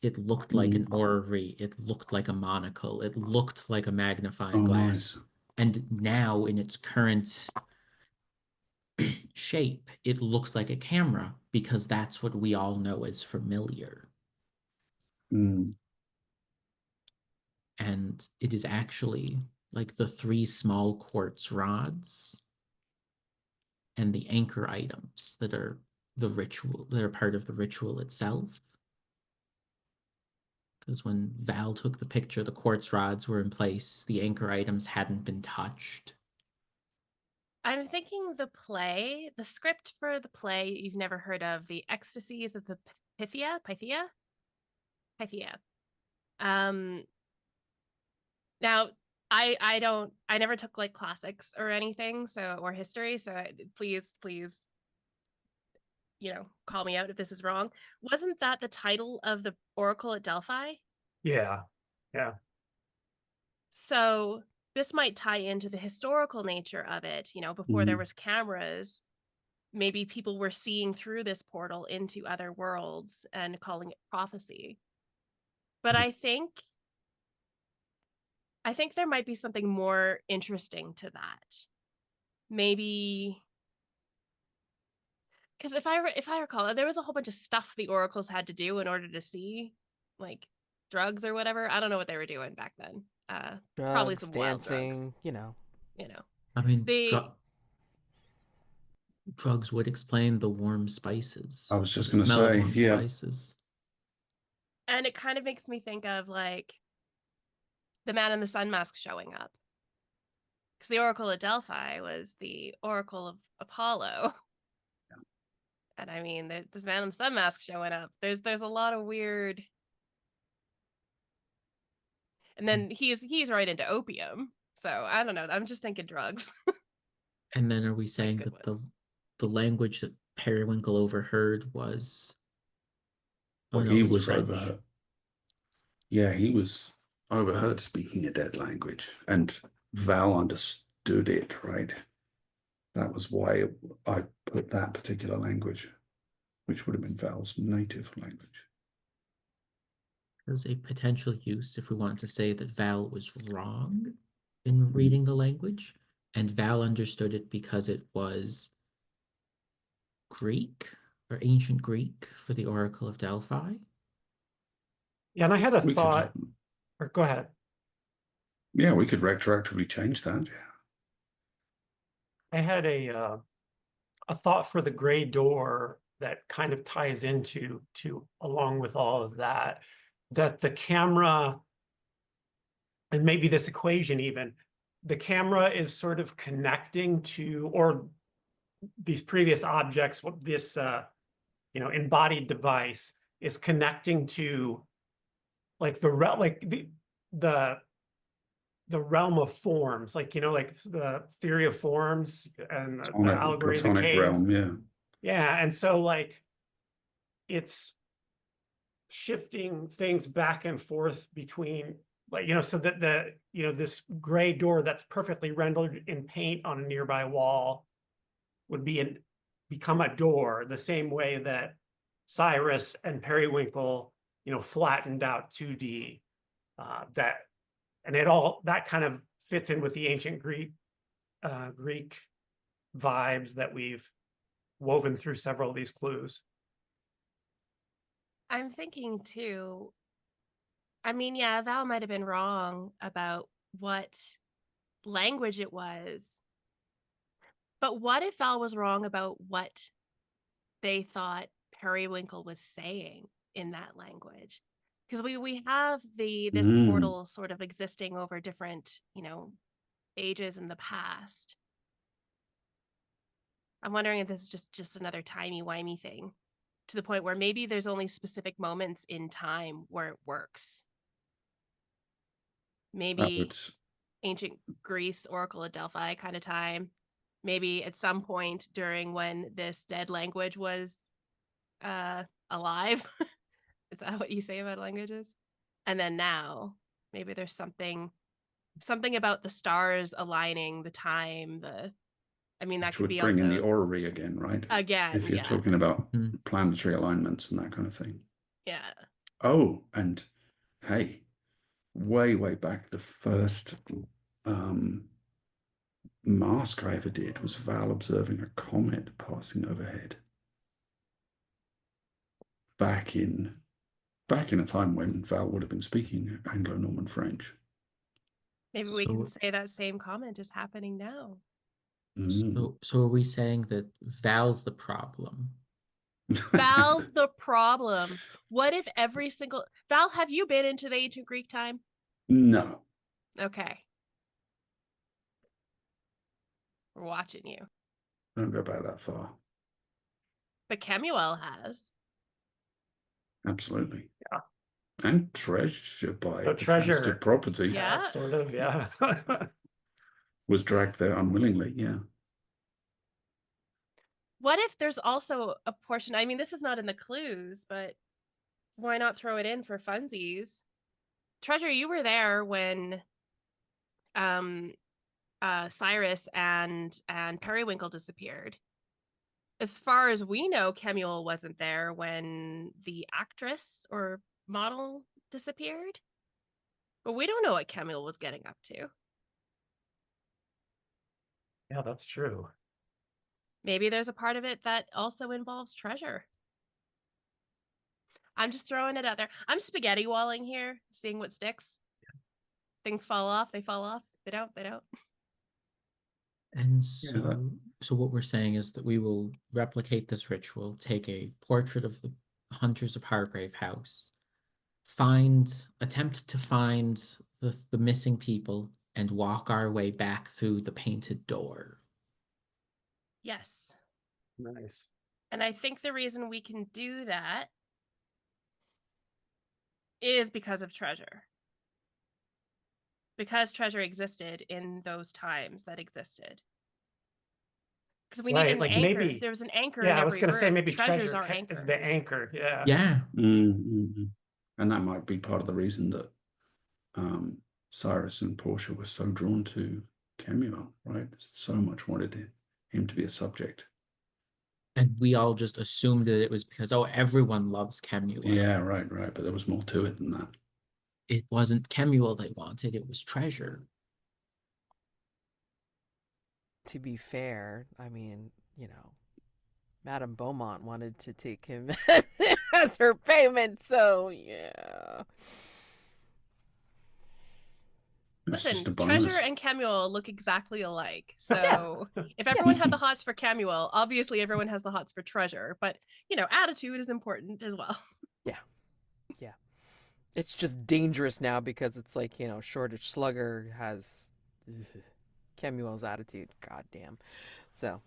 it looked like an orrery, it looked like a monocle, it looked like a magnifying glass. nice. And now in its current shape, it looks like a camera because that's what we all know as familiar. And it is actually like the 3 small quartz rods and the anchor items that are the ritual, that are part of the ritual itself. Because when Val took the picture, the quartz rods were in place, the anchor items hadn't been touched. I'm thinking the script for the play you've never heard of, The Ecstasies of the Pythia. Now I never took like classics or anything, or history, so please, call me out if this is wrong. Wasn't that the title of the Oracle at Delphi? Yeah. So this might tie into the historical nature of it. Before there was cameras, maybe people were seeing through this portal into other worlds and calling it prophecy. But I think there might be something more interesting to that. Maybe because if I recall, there was a whole bunch of stuff the oracles had to do in order to see, like drugs or whatever. I don't know what they were doing back then. Probably Drugs, some wild drugs. dancing, you know. I mean, They drugs would explain the warm spices. I was just the going to smell of say, warm yeah. spices. And it kind of makes me think of like the Man in the Sun mask showing up. Because the Oracle at Delphi was the Oracle of Apollo. Yeah. And I mean, this Man in the Sun mask showing up. There's a lot of weird. And then he's right into opium. So I don't know. I'm just thinking drugs. And then are we saying that the language that Periwinkle overheard was... Well, no, he it was was French. overheard. Yeah, he was overheard speaking a dead language, and Val understood it, right? That was why I put that particular language, which would have been Val's native language. There's a potential use if we want to say that Val was wrong in reading the language, and Val understood it because it was Greek or ancient Greek for the Oracle of Delphi. Yeah, and I had a We thought, could, or go ahead. yeah, we could retroactively change that. Yeah. I had a thought for the gray door that kind of ties into along with all of that, that the camera, and maybe this equation even, the camera is sort of connecting to, or these previous objects, what this embodied device is connecting to, like the the realm of forms, like, like the theory of forms and the allegory of the Platonic cave. realm, yeah. Yeah, and so like it's shifting things back and forth between, like, so that this gray door that's perfectly rendered in paint on a nearby wall would become a door, the same way that Cyrus and Periwinkle, flattened out 2D. That kind of fits in with the ancient Greek vibes that we've woven through several of these clues. I'm thinking too, I mean, yeah, Val might have been wrong about what language it was. But what if Val was wrong about what they thought Periwinkle was saying in that language? Because we have this portal sort of existing over different, ages in the past. I'm wondering if this is just another timey-wimey thing, to the point where maybe there's only specific moments in time where it works. Maybe ancient Greece, Oracle at Delphi kind of time. Maybe at some point during when this dead language was alive. Is that what you say about languages? And then now, maybe there's something about the stars aligning, the time, that Which could would be bring also in the orrery again, right? Again, if you're yeah. talking about planetary alignments and that kind of thing. Yeah. Oh, and hey, way back, the first mask I ever did was Val observing a comet passing overhead. Back in a time when Val would have been speaking Anglo-Norman French. Maybe we can say that same comment is happening now. So are we saying that Val's the problem? Val's the problem. What if Val, have you been into the ancient Greek time? No. Okay. We're watching you. I don't go back that far. But Kemuel has. Absolutely. Yeah. And Treasure by the Treasure transitive property. Yeah. Sort of, yeah. Was dragged there unwillingly, yeah. What if there's also a portion, this is not in the clues, but why not throw it in for funsies? Treasure, you were there when Cyrus and Periwinkle disappeared. As far as we know, Kemuel wasn't there when the actress or model disappeared. But we don't know what Kemuel was getting up to. Yeah, that's true. Maybe there's a part of it that also involves Treasure. I'm just throwing it out there. I'm spaghetti walling here, seeing what sticks. Yeah. Things fall off, they fall off. They don't. And so what we're saying is that we will replicate this ritual, take a portrait of the hunters of Hargrave House, attempt to find the missing people, and walk our way back through the painted door. Yes. Nice. And I think the reason we can do that is because of Treasure. Because Treasure existed in those times that existed. Because we need an anchor. Maybe there was an anchor. Yeah, in every I was going to say room. maybe Treasure's Treasure our anchor. is the anchor. Yeah. Yeah. Mm-hmm. And that might be part of the reason that Cyrus and Portia were so drawn to Kemuel, right? So much wanted him to be a subject. And we all just assumed that it was because, everyone loves Kemuel. Yeah, right. But there was more to it than that. It wasn't Kemuel they wanted, it was Treasure. To be fair, Madame Beaumont wanted to take him as her payment, so yeah. Listen, Treasure and Kemuel look exactly alike. So if everyone had the hots for Kemuel, obviously everyone has the hots for Treasure. But, attitude is important as well. Yeah. It's just dangerous now because it's like, Shoreditch Slugger has Kemuel's attitude. God damn. So,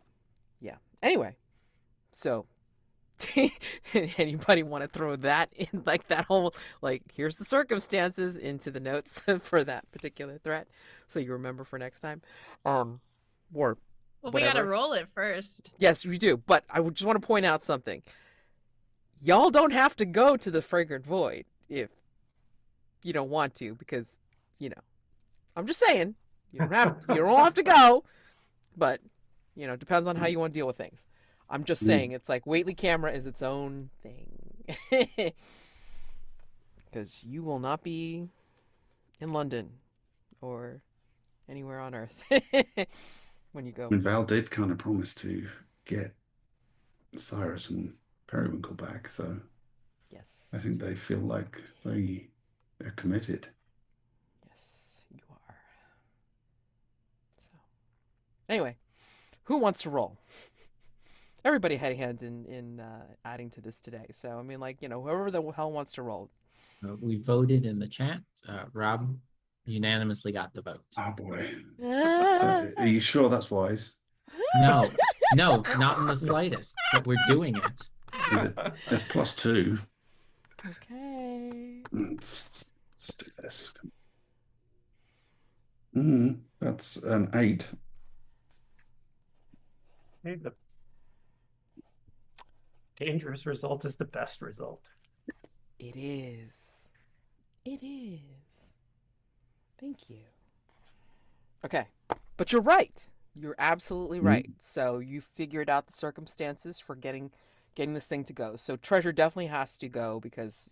yeah. Anyway, so Anybody want to throw that in, like that whole, like, here's the circumstances into the notes for that particular threat, so you remember for next time, or Well, we gotta whatever. roll it first. Yes, we do. But I would just want to point out something. Y'all don't have to go to the Fragrant Void if you don't want to, because, I'm just saying, you don't have to go, but, depends on how you want to deal with things. I'm just saying, it's like Waitley Camera is its own thing. Because you will not be in London or anywhere on Earth when you go. I mean, Val did kind of promise to get Cyrus and Periwinkle back, so Yes. I think they feel like they are committed. Yes, you are. So, anyway, who wants to roll? Everybody had a hand in adding to this today. So, I mean, like, whoever the hell wants to roll. We voted in the chat. Rob unanimously got the vote. Oh boy. Ah. So, are you sure that's wise? No, not in the slightest. But we're doing it. It's +2. Okay. Let's do this. That's an 8. Hey, the dangerous result is the best result. It is. It is. Thank you. Okay. But you're right. You're absolutely right. So you figured out the circumstances for getting this thing to go. So Treasure definitely has to go because,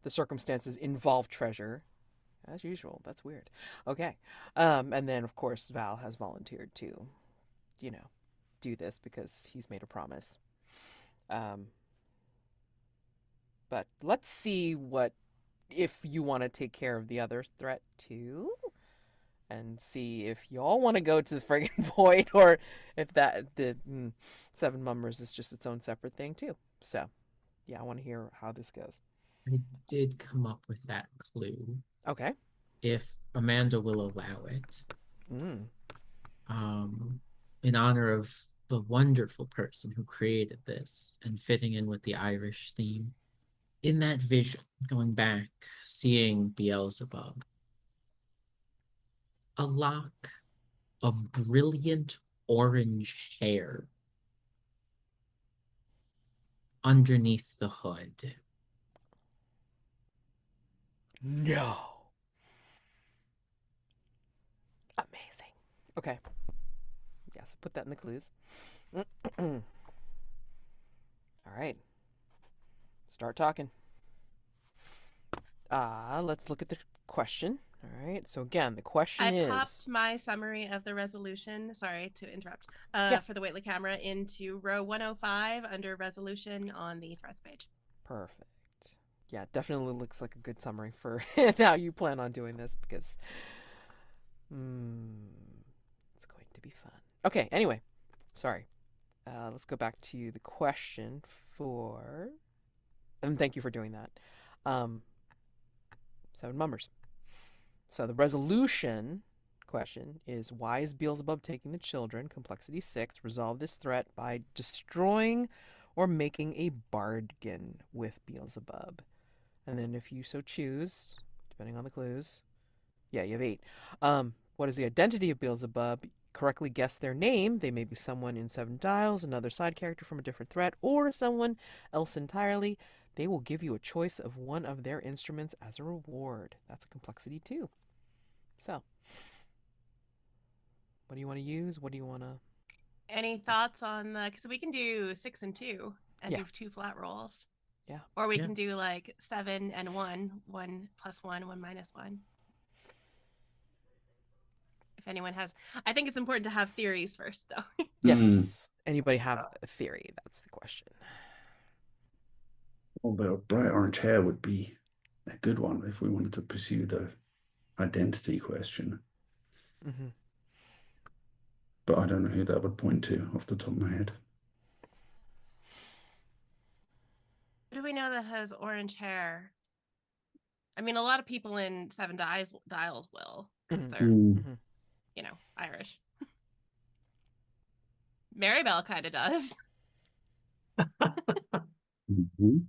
the circumstances involve Treasure. As usual. That's weird. Okay. And then, of course, Val has volunteered to, do this because he's made a promise. But let's see if you want to take care of the other threat too, and see if y'all want to go to the friggin' void, or if the Seven Mummers is just its own separate thing too. So, yeah, I want to hear how this goes. I did come up with that clue. Okay. If Amanda will allow it. Mm. In honor of the wonderful person who created this and fitting in with the Irish theme. In that vision, going back, seeing Beelzebub, a lock of brilliant orange hair underneath the hood. No. Amazing. Okay. Yeah, so put that in the clues. All right. Start talking. Let's look at the question. All right. So again, the question I is... popped my summary of the resolution, sorry to interrupt, for the Waitley camera into row 105 under resolution on the threats page. Perfect. Yeah, definitely looks like a good summary for how you plan on doing this, because it's going to be fun. Okay, anyway, sorry. Let's go back to the question and thank you for doing that. Seven Mummers. So the resolution question is, why is Beelzebub taking the children? Complexity 6. Resolve this threat by destroying or making a bargain with Beelzebub. And then if you so choose, depending on the clues, yeah, you have 8. What is the identity of Beelzebub? Correctly guess their name. They may be someone in Seven Dials, another side character from a different threat, or someone else entirely. They will give you a choice of one of their instruments as a reward. That's a complexity 2. So, what do you want to use? What do you want to... Any thoughts on the... Because we can do 6 and 2 and Yeah. do 2 flat rolls. Yeah. Or we Yeah. can do like 7 and 1, 1 plus 1, 1 minus 1. If anyone has... I think it's important to have theories first, though. Yes. Anybody have a theory? That's the question. Although bright orange hair would be a good one if we wanted to pursue the identity question. Mm-hmm. But I don't know who that would point to off the top of my head. Who do we know that has orange hair? I mean, a lot of people in Seven Dials will, because they're, Mm-hmm. Irish. Marybelle kind of does. Mhm.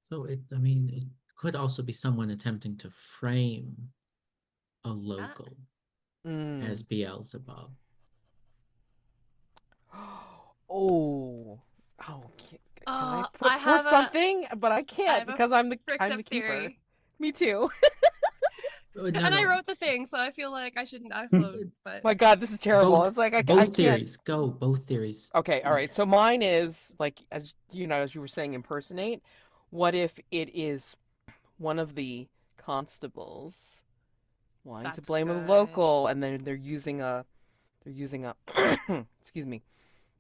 So I mean, it could also be someone attempting to frame a local as Mm. Beelzebub. Oh. Oh, can I put I forth have a something? But I I can't have a because tricked I'm up the keeper. theory. Me too. No, And I no. wrote the thing, so I feel like I shouldn't also, but My God, this is terrible. It's like I Both can't. theories. Go. Both theories. Okay, all right. Speak. So mine is like as you were saying, impersonate. What if it is one of the constables wanting to that's blame a good. local, and then they're using a excuse me,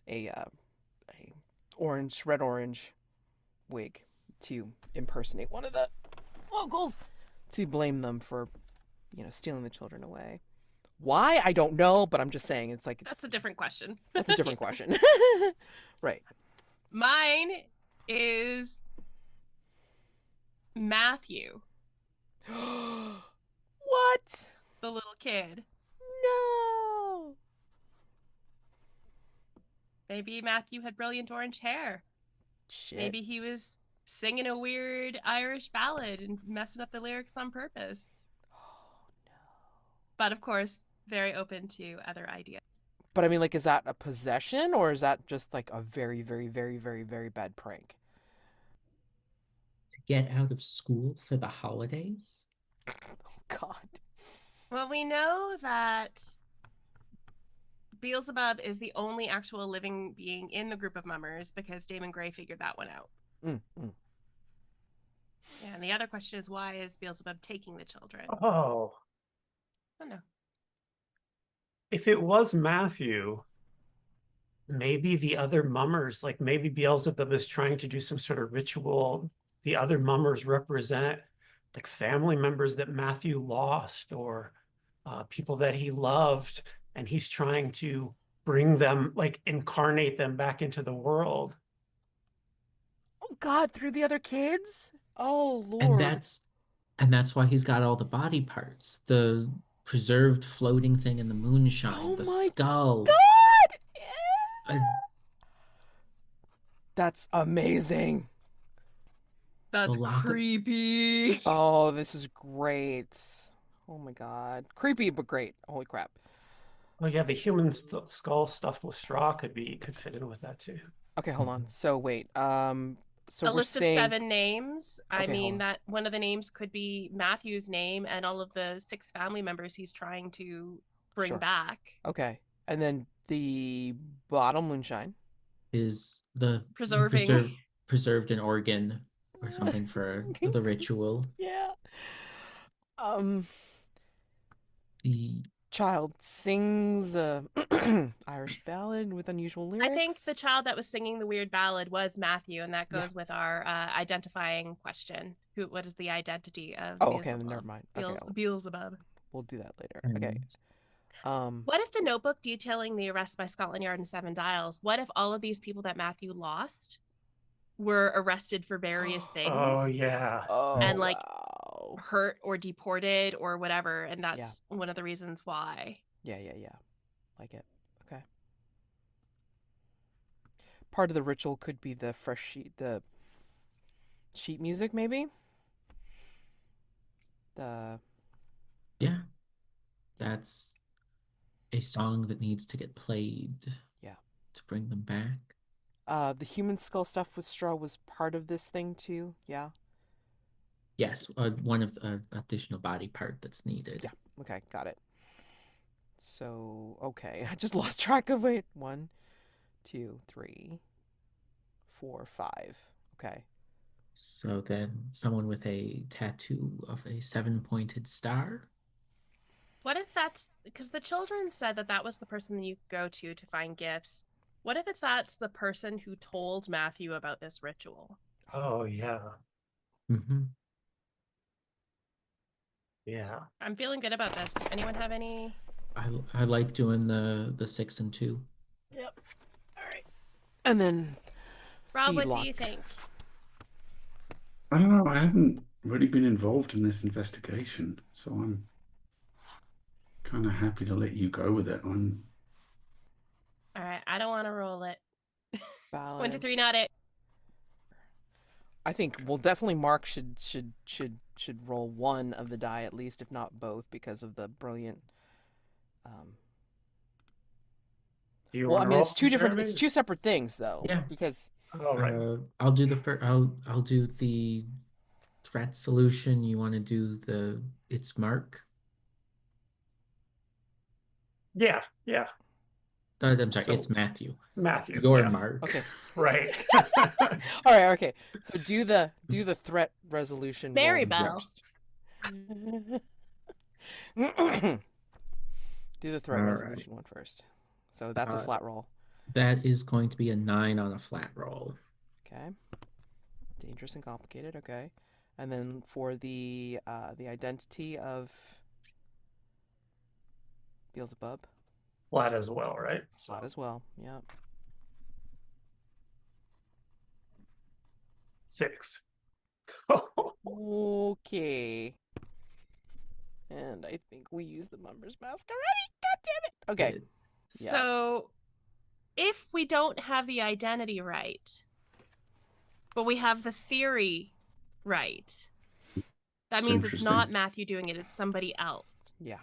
a red orange wig to impersonate one of the locals to blame them for stealing the children away. Why? I don't know, but I'm just saying That's a different question. that's a different question. Right. Mine is Matthew, What? the little kid. No. Maybe Matthew had brilliant orange hair. Shit. Maybe he was singing a weird Irish ballad and messing up the lyrics on purpose. Oh, no. But of course, very open to other ideas. But I mean, like, is that a possession or is that just like a very, very, very, very, very bad prank? To get out of school for the holidays? Oh, God. Well, we know that Beelzebub is the only actual living being in the group of mummers because Daymond Gray figured that one out. Mm. Yeah, and the other question is, why is Beelzebub taking the children? Oh, I don't know. if it was Matthew, maybe the other mummers, like maybe Beelzebub is trying to do some sort of ritual. The other mummers represent like family members that Matthew lost or people that he loved, and he's trying to bring them, like incarnate them back into the world. Oh, God, through the other kids? Oh, And Lord. that's why he's got all the body parts. The preserved floating thing in the moonshine, Oh, the my skull. God. Uh, That's amazing. That's lock- creepy. Oh, this is great. Oh, my God. Creepy, but great. Holy crap. Oh yeah, the human skull stuffed with straw could fit in with that too. Okay, hold on. Mhm. So, wait. So A we're list of saying. 7 names. I Okay, hold mean, on. that one of the names could be Matthew's name and all of the 6 family members he's trying to bring Sure. back. Okay. And then the bottle moonshine. is the Preserving. preserved an organ or something for the ritual. Yeah. Um, The child sings a Irish ballad with unusual lyrics. I think the child that was singing the weird ballad was Matthew, and that Yeah. goes with our identifying question. What is the identity of Oh, okay, then Beelzebub? never mind. Okay, Beelzebub. we'll do that later. and Okay. What if the notebook detailing the arrest by Scotland Yard and 7 Dials, what if all of these people that Matthew lost were arrested for various things Oh yeah. Oh, and like wow. hurt or deported or whatever, and Yeah. that's one of the reasons why. Yeah. Like it. Okay. Part of the ritual could be the sheet music, maybe? The yeah, that's a song that needs to get played. Yeah. To bring them back. The human skull stuffed with straw was part of this thing too. Yeah. Yes, one of additional body part that's needed. Yeah. Okay, got it. So, okay, I just lost track of it. 1, 2, 3, 4, 5. Okay. So then someone with a tattoo of a 7-pointed star. What if that's because the children said that that was the person that you go to find gifts? What if that's the person who told Matthew about this ritual? Oh yeah. Mm-hmm. Yeah. I'm feeling good about this. Anyone have any? I like doing the 6 and 2. Yep. All right. And then Rob, what do lock. you think? I don't know. I haven't really been involved in this investigation, so I'm kind of happy to let you go with it. All right, I don't want to roll it. Valentine. 1 to 3, not it. I think well definitely Mark should roll one of the die at least, if not both, because of the brilliant You well, I want to mean roll? it's two different Jeremy? it's two separate things though. Yeah. Because Oh, right. I'll do the first. I'll do the threat solution. You want to do the it's Mark? Yeah. I'm sorry, So- it's Matthew. Matthew. Your yeah. Mark. okay. Right. All right, okay. So do the threat resolution roll Marybelle. first. Do the threat All right. resolution one first. So that's a Uh, flat roll. That is going to be a 9 on a flat roll. Okay. Dangerous and complicated. Okay. And then for the identity of Beelzebub, Flat as well, right? flat as well. Yeah. 6. Okay. And I think we use the Mummer's Mask already. God damn it. Okay. Yeah. So if we don't have the identity right, but we have the theory right, that It's means it's not interesting. Matthew doing it, it's somebody else. Yeah.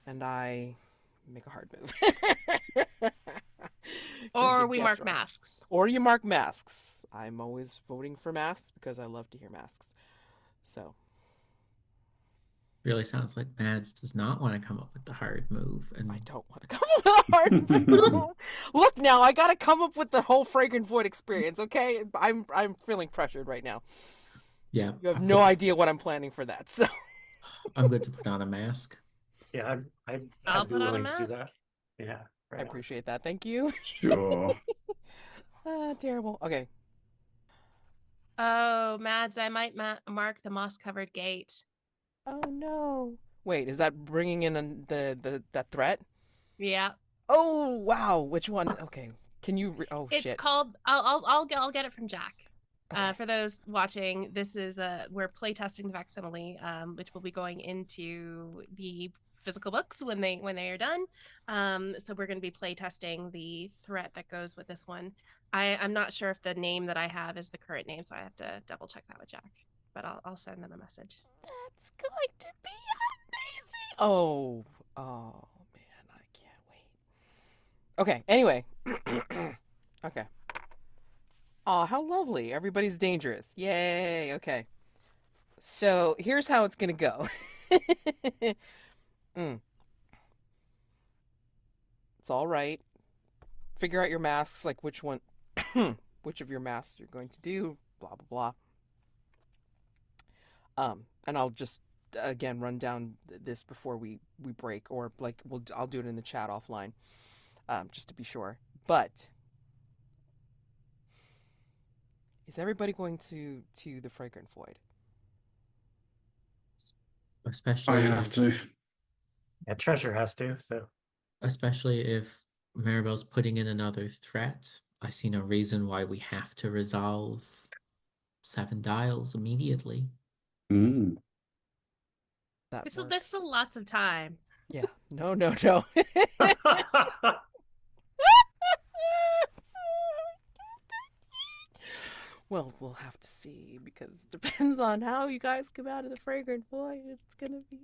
And I make a hard move. 'Cause Or you we guessed mark right. masks. Or you mark masks. I'm always voting for masks because I love to hear masks. So, Really sounds like Mads does not want to come up with the hard move. And I don't want to come up with a hard move. Look now, I got to come up with the whole Fragrant Void experience, okay? I'm feeling pressured right now. yeah, You have no idea what I'm planning for that. So, I'm good to put on a mask. Yeah, I'll I'd be put on a willing to do mask. that. Yeah. I Right on. appreciate that. Thank you. Sure. Terrible. Okay. Oh, Mads, I might mark the moss-covered gate. Oh no. Wait, is that bringing in that threat? Yeah, Oh, wow. Which one? Okay. Can you oh it's shit. called. I'll get it from Jack. Okay. For those watching, this is we're playtesting the Facsimile, which will be going into the physical books when they are done. So we're going to be playtesting the threat that goes with this one. I'm not sure if the name that I have is the current name, so I have to double check that with Jack. But I'll send them a message. That's going to be amazing. Oh, man, I can't wait. Okay, anyway. Okay. Oh, how lovely. Everybody's dangerous. Yay. Okay. So here's how it's going to go. It's all right. Figure out your masks, like which one, which of your masks you're going to do, blah, blah, blah. And I'll just again run down this before we break, or like I'll do it in the chat offline, just to be sure. But is everybody going to the Fragrant Void? Especially I have to. Yeah, Treasure has to. So especially if Marybelle's putting in another threat. I see no reason why we have to resolve 7 dials immediately. Mm. That There's works. still lots of time. Yeah. No. Well, we'll have to see, because it depends on how you guys come out of the Fragrant Void. It's gonna be.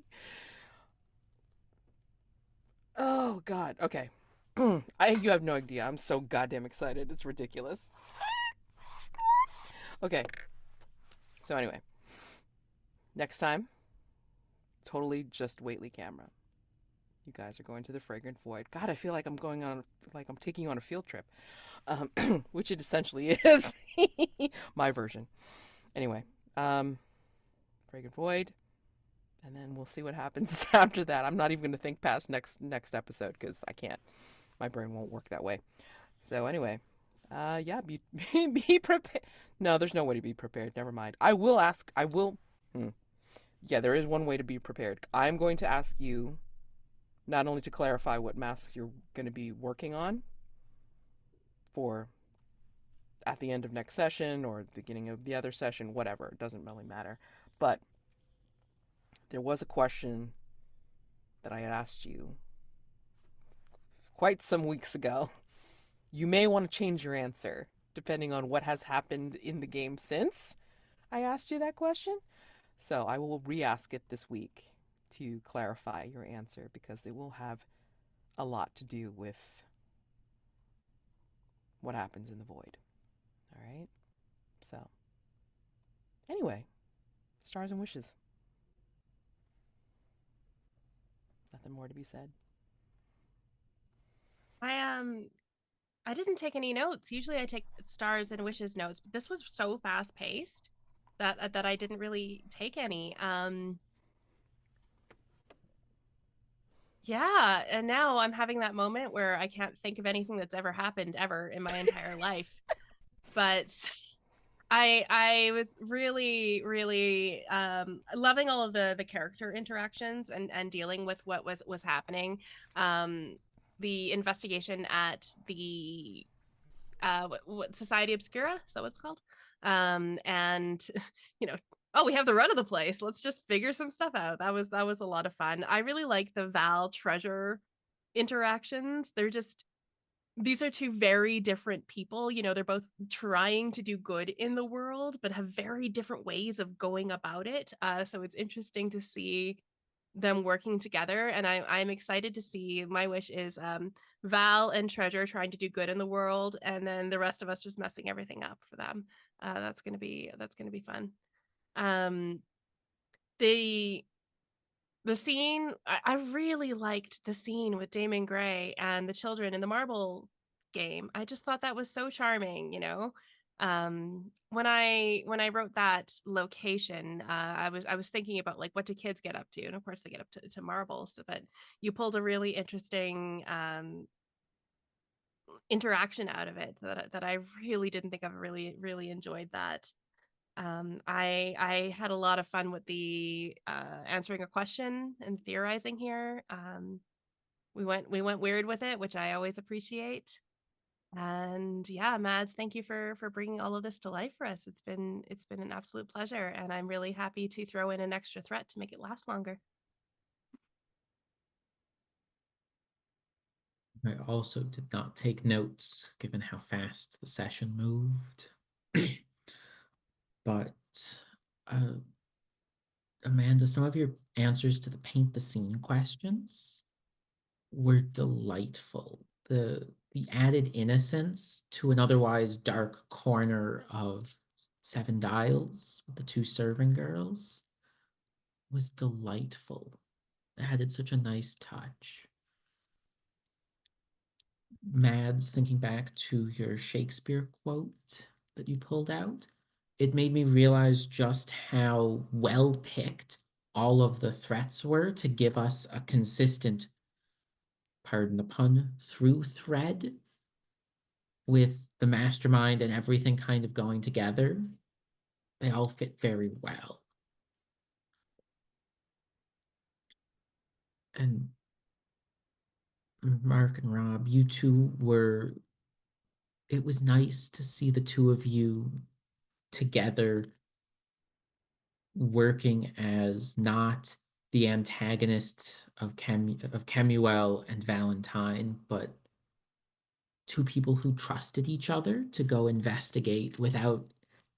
Oh God. Okay. You have no idea. I'm so goddamn excited. It's ridiculous. Okay. So anyway, next time, totally just Waitley camera. You guys are going to the Fragrant Void. God, I feel like I'm taking you on a field trip, which it essentially is. My version. Anyway, Fragrant Void, and then we'll see what happens after that. I'm not even going to think past next episode because I can't. My brain won't work that way. So anyway, yeah, be prepared. No, there's no way to be prepared. Never mind. I will ask. Yeah, there is one way to be prepared. I'm going to ask you not only to clarify what masks you're going to be working on for at the end of next session or the beginning of the other session, whatever. It doesn't really matter. But there was a question that I had asked you quite some weeks ago You may want to change your answer depending on what has happened in the game since I asked you that question. So I will re-ask it this week to clarify your answer because they will have a lot to do with what happens in the void. All right? So, anyway, stars and wishes. Nothing more to be said. I didn't take any notes. Usually I take stars and wishes notes, but this was so fast paced that I didn't really take any. Yeah, and now I'm having that moment where I can't think of anything that's ever happened ever in my entire life. But I was really loving all of the character interactions and dealing with what was happening. The investigation at the what Society Obscura, is that what it's called? And you know, oh, we have the run of the place. Let's just figure some stuff out. That was a lot of fun. I really like the Val Treasure interactions. They're just these are two very different people. You know, they're both trying to do good in the world, but have very different ways of going about it. So it's interesting to see them working together, and I'm excited to see. My wish is Val and Treasure trying to do good in the world, and then the rest of us just messing everything up for them. That's gonna be fun. Um, the scene, I really liked the scene with Damon Gray and the children in the marble game. I just thought that was so charming, you know. When I wrote that location, I was thinking about like what do kids get up to, and of course they get up to marbles. So that you pulled a really interesting interaction out of it that I really didn't think I've really enjoyed that. I had a lot of fun with the answering a question and theorizing here. We went weird with it, which I always appreciate. And yeah, Mads, thank you for bringing all of this to life for us. It's been an absolute pleasure, and I'm really happy to throw in an extra threat to make it last longer. I also did not take notes given how fast the session moved. But Amanda, some of your answers to the paint the scene questions were delightful. The added innocence to an otherwise dark corner of Seven Dials with the two serving girls was delightful. It added such a nice touch. Mads, thinking back to your Shakespeare quote that you pulled out, it made me realize just how well picked all of the threats were to give us a consistent, pardon the pun, through thread with the mastermind and everything kind of going together. They all fit very well. And Mark and Rob, you two were, it was nice to see the two of you together working as not the antagonist of Kemuel and Valentine, but two people who trusted each other to go investigate without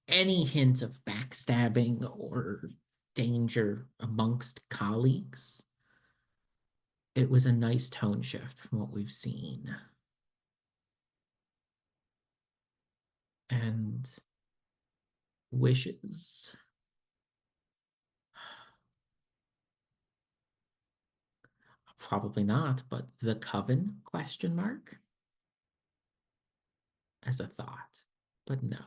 any hint of backstabbing or danger amongst colleagues. It was a nice tone shift from what we've seen. And wishes. Probably not, but the coven, question mark? As a thought, but no.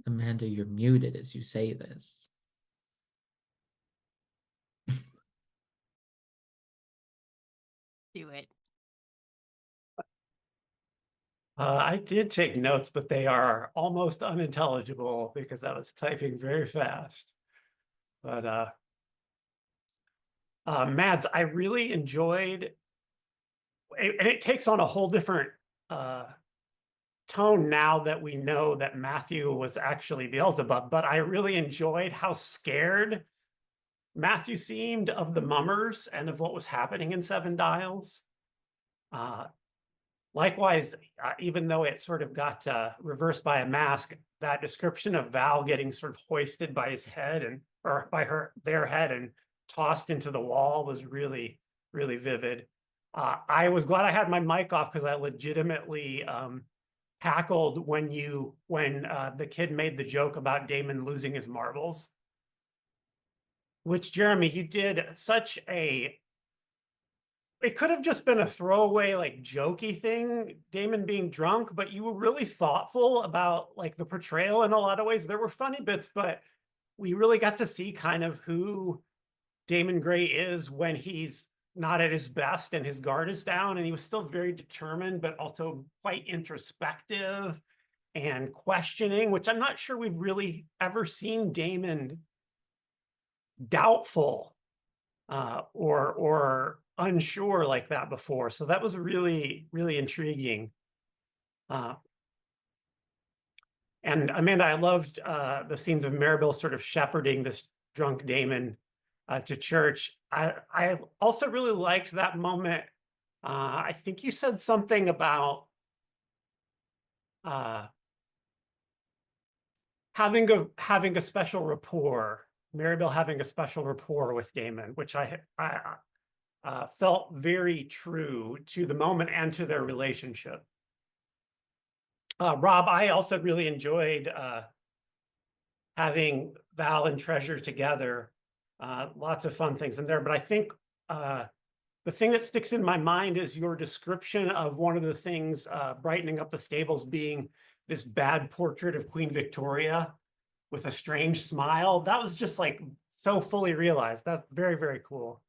Amanda, you're muted as you say this. Do it. I did take notes, but they are almost unintelligible because I was typing very fast. But Mads, I really enjoyed, and it takes on a whole different tone now that we know that Matthew was actually Beelzebub, but I really enjoyed how scared Matthew seemed of the mummers and of what was happening in Seven Dials. Likewise, even though it sort of got reversed by a mask, that description of Val getting sort of hoisted by his head or by their head and tossed into the wall was really, really vivid. I was glad I had my mic off because I legitimately cackled when the kid made the joke about Daymond losing his marbles. Which, Jeremy, you did such a... It could have just been a throwaway, like, jokey thing, Daymond being drunk, but you were really thoughtful about, like, the portrayal in a lot of ways. There were funny bits, but we really got to see kind of who Daymond Gray is when he's not at his best and his guard is down, and he was still very determined, but also quite introspective and questioning, which I'm not sure we've really ever seen Daymond doubtful or unsure like that before. So that was really, really intriguing. And Amanda, I loved the scenes of Marybelle sort of shepherding this drunk Daymond to church. I also really liked that moment. I think you said something about having a special rapport, Marybelle having a special rapport with Daymond, which I felt very true to the moment and to their relationship. Rob, I also really enjoyed having Val and Treasure together. Lots of fun things in there, but I think the thing that sticks in my mind is your description of one of the things brightening up the stables being this bad portrait of Queen Victoria with a strange smile. That was just like so fully realized. That's very, very cool.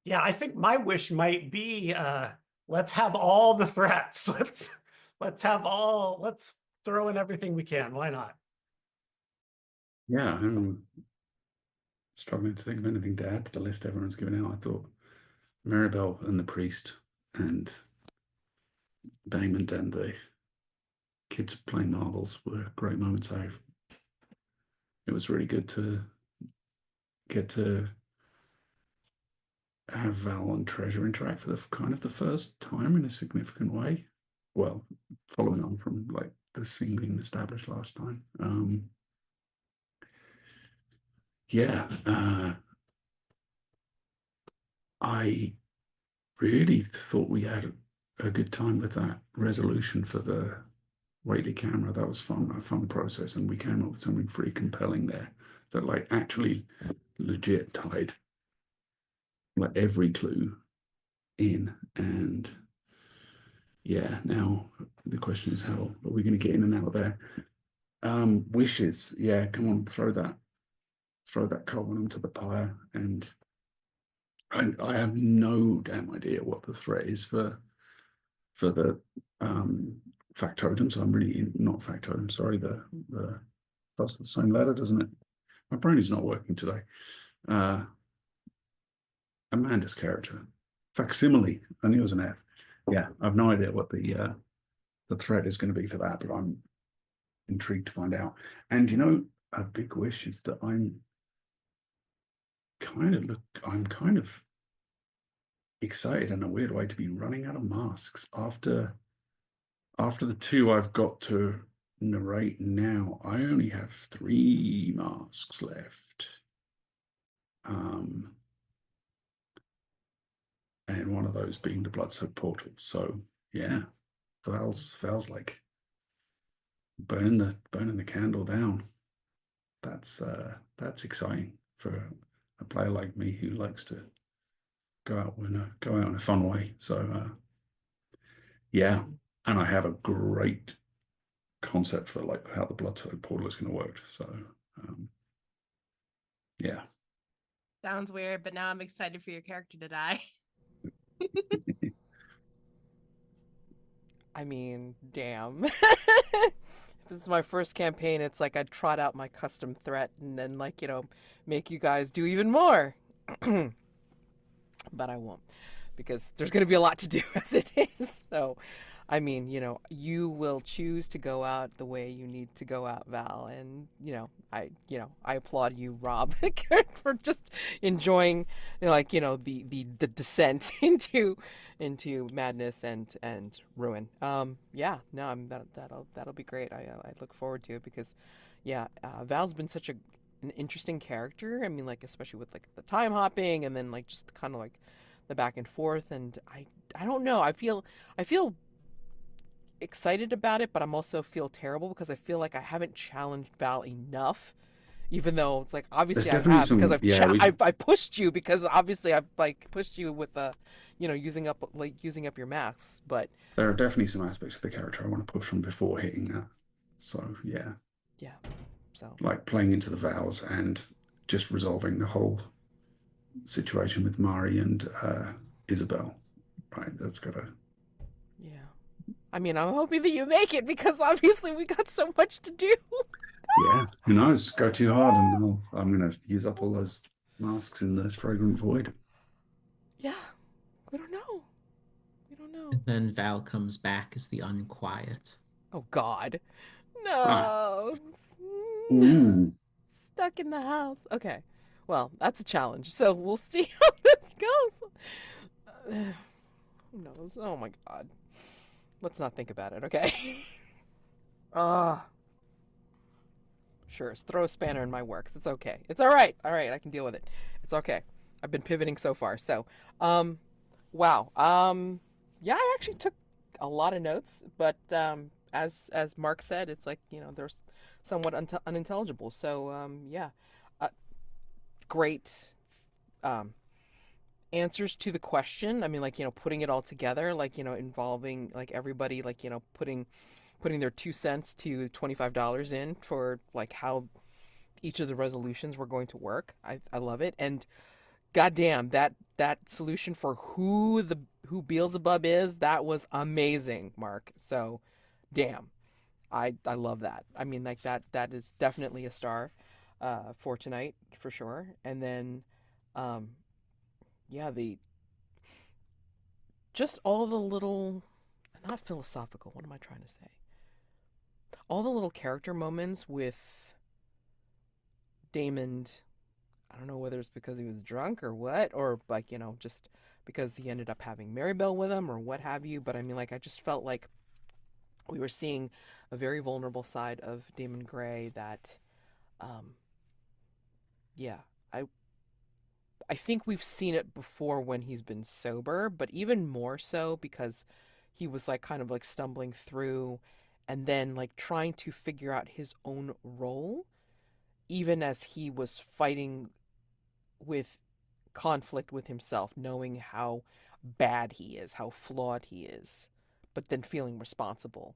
Yeah, I think my wish might be let's have all the threats. Let's throw in everything we can. Why not? Yeah, I'm struggling to think of anything to add to the list everyone's given out. I thought Marybelle and the priest and Daymond and the kids playing marbles were great moments. It was really good to get to have Val and Treasure interact for the kind of the first time in a significant way. Well, following on from like the scene being established last time. Yeah, I really thought we had a good time with that resolution for the Whately camera. That was fun, a fun process, and we came up with something pretty compelling there that like actually legit tied like every clue in. And yeah, now the question is how are we going to get in and out of there? Wishes, yeah, come on, throw that carbon onto the pyre. And I have no damn idea what the threat is for the Factotum. So I'm really not Factotum, sorry, the that's the same letter, doesn't it? My brain is not working today. Amanda's character, Facsimile, I knew it was an F. Yeah, I have no idea what the threat is going to be for that, but I'm intrigued to find out. And you know, a big wish is that I'm kind of excited in a weird way to be running out of masks after the two I've got to narrate now. I only have 3 masks left. And one of those being the Blood-Soaked Portal. So yeah, Val's like burning the candle down. That's exciting for a player like me who likes to go out in a fun way. So yeah, and I have a great concept for like how the Blood-Soaked Portal is going to work. So yeah. Sounds weird, but now I'm excited for your character to die. I mean, damn. This is my first campaign. It's like I'd trot out my custom threat and then, like, you know, make you guys do even more. But I won't, because there's going to be a lot to do as it is. So, I mean, you will choose to go out the way you need to go out, Val, and I applaud you, Rob, for just enjoying, the descent into madness and ruin. Yeah, no, that'll be great. I look forward to it because, yeah, Val's been such an interesting character. I mean, like especially with like the time hopping and then like just kind of like the back and forth, and I don't know. I feel excited about it, but I'm also feel terrible because I feel like I haven't challenged Val enough. Even though it's like There's obviously I definitely have because some, yeah, we I've pushed you because obviously I've like pushed you with using up your maths, but there are definitely some aspects of the character I want to push on before hitting that. So yeah, yeah, so like playing into the vows and just resolving the whole situation with Mari and Isabel. Right, that's gotta. yeah. I mean, I'm hoping that you make it because obviously we got so much to do. Yeah, who knows? Go too hard, and I'm gonna use up all those masks in this fragrant void. Yeah, we don't know. We don't know. And then Val comes back as the unquiet. Oh God, Ah, no. ooh, Stuck in the house. Okay. Well, that's a challenge. So we'll see how this goes. Who knows? Oh my God. Let's not think about it, okay? Ah, sure. Throw a spanner in my works. It's okay. It's all right. All right, I can deal with it. It's okay. I've been pivoting so far. So, wow. Yeah, I actually took a lot of notes, but as Mark said, it's like they're somewhat unintelligible. So, yeah, uh, great um, answers to the question. I mean, like putting it all together, like involving like everybody, like putting their 2 cents to $25 in for like how each of the resolutions were going to work. I love it, and goddamn that solution for who Beelzebub is, that was amazing, Mark. So, damn, I love that. I mean, like that is definitely a star for tonight for sure. And then, um, yeah, the just all the little, not philosophical. What am I trying to say? All the little character moments with Daymond. I don't know whether it's because he was drunk or what, or like, just because he ended up having Marybelle with him or what have you. But I mean, like, I just felt like we were seeing a very vulnerable side of Daymond Gray that, um, yeah, I, I think we've seen it before when he's been sober, but even more so because he was like kind of like stumbling through and then like trying to figure out his own role, even as he was fighting with conflict with himself, knowing how bad he is, how flawed he is, but then feeling responsible.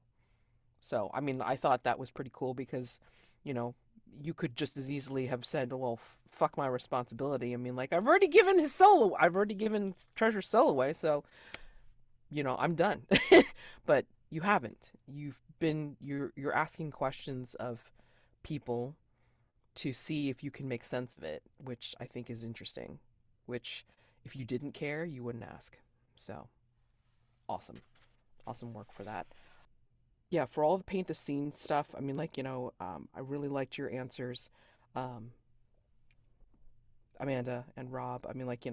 So, I mean, I thought that was pretty cool because, you know, you could just as easily have said, well, fuck my responsibility. I mean, like, I've already given Treasure's soul away, so, I'm done. But you haven't. You're asking questions of people to see if you can make sense of it, which I think is interesting. Which, if you didn't care, you wouldn't ask. So, awesome. Awesome work for that. Yeah, for all the paint the scene stuff, I mean, like, I really liked your answers, um, Amanda and Rob. I mean, like,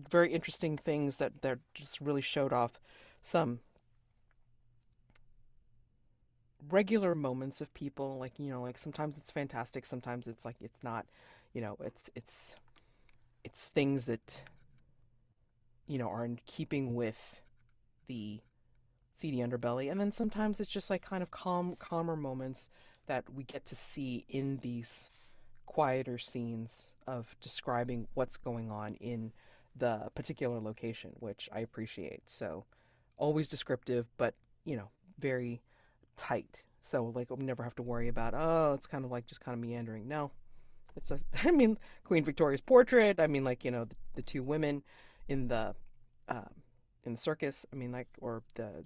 very interesting things that just really showed off some regular moments of people. Like, like sometimes it's fantastic, sometimes it's like it's not, it's things that, are in keeping with the seedy underbelly. And then sometimes it's just like kind of calmer moments that we get to see in these quieter scenes of describing what's going on in the particular location, which I appreciate. So always descriptive, but very tight. So like we never have to worry about, oh, it's kind of like just kind of meandering. No, it's a, I mean, Queen Victoria's portrait. I mean, like the two women in the um, in the circus. I mean, like, or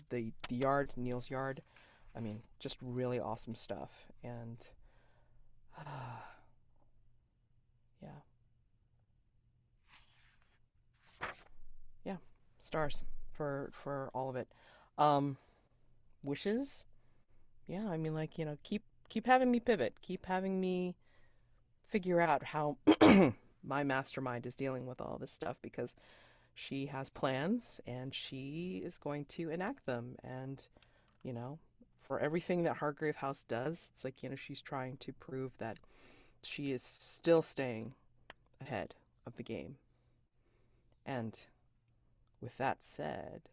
the yard, Neil's yard. I mean, just really awesome stuff. And yeah, yeah, stars for all of it. Um, wishes. Yeah, I mean, like, keep having me pivot, keep having me figure out how my mastermind is dealing with all this stuff, because she has plans and she is going to enact them. And, you know, for everything that Hargrave House does, it's like, she's trying to prove that she is still staying ahead of the game. And with that said,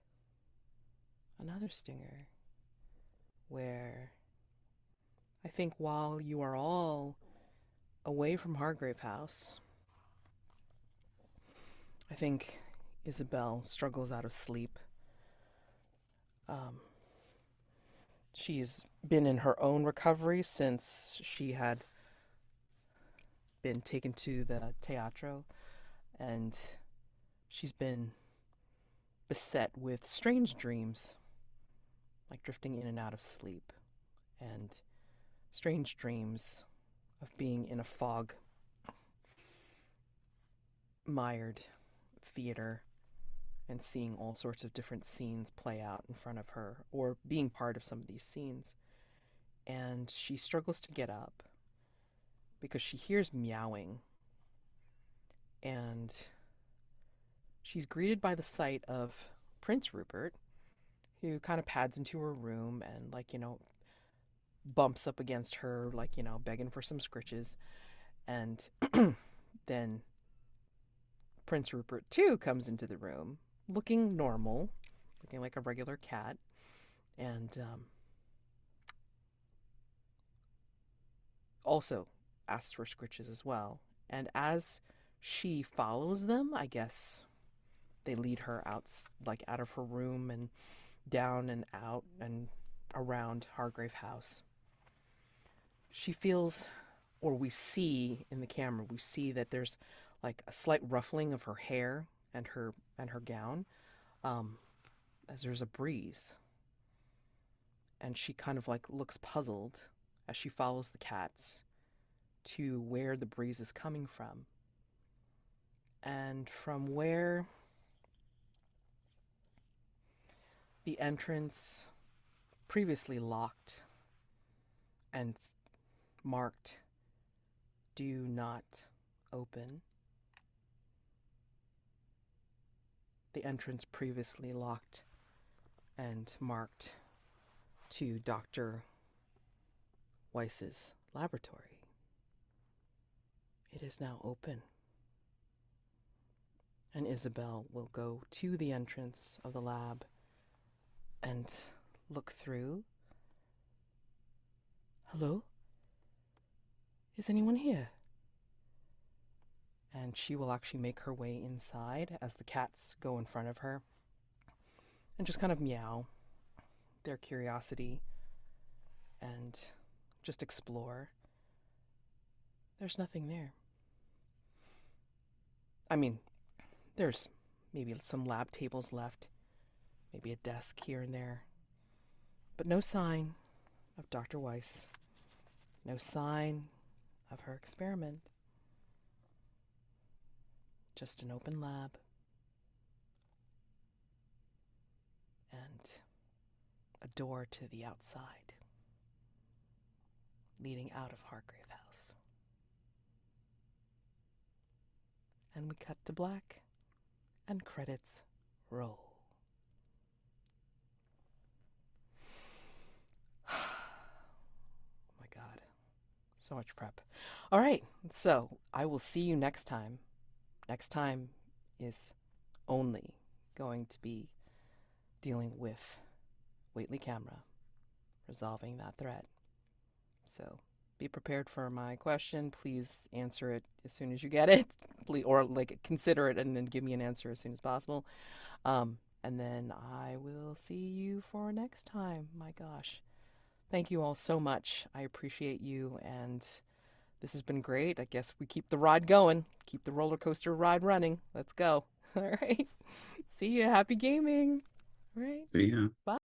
another stinger where I think while you are all away from Hargrave House, I think Isabel struggles out of sleep. She's been in her own recovery since she had been taken to the teatro, and she's been beset with strange dreams, like drifting in and out of sleep, and strange dreams of being in a fog mired theater and seeing all sorts of different scenes play out in front of her, or being part of some of these scenes. And she struggles to get up because she hears meowing, and she's greeted by the sight of Prince Rupert, who kind of pads into her room and, like, bumps up against her, like, begging for some scritches. And then Prince Rupert, too, comes into the room, looking normal, looking like a regular cat, and also asks for scritches as well. And as she follows them, I guess they lead her out, like, out of her room and down and out and around Hargrave House. She feels, or we see in the camera, we see that there's like a slight ruffling of her hair and her gown, as there's a breeze. And she kind of like looks puzzled as she follows the cats to where the breeze is coming from. And from where the entrance previously locked and marked "Do not open," the entrance previously locked and marked to Dr. Weiss's laboratory, it is now open. And Isabel will go to the entrance of the lab and look through. Hello? Is anyone here? And she will actually make her way inside as the cats go in front of her and just kind of meow their curiosity and just explore. There's nothing there. I mean, there's maybe some lab tables left, maybe a desk here and there, but no sign of Dr. Weiss, no sign of her experiment. Just an open lab and a door to the outside leading out of Hargrave House. And we cut to black and credits roll. Oh my God, so much prep. All right, so I will see you next time. Next time is only going to be dealing with Waitley Camera, resolving that threat. So be prepared for my question. Please answer it as soon as you get it. Please, or like consider it and then give me an answer as soon as possible. And then I will see you for next time. My gosh. Thank you all so much. I appreciate you, and this has been great. I guess we keep the ride going. Keep the roller coaster ride running. Let's go. All right. See you. Happy gaming. All right. See ya. Bye.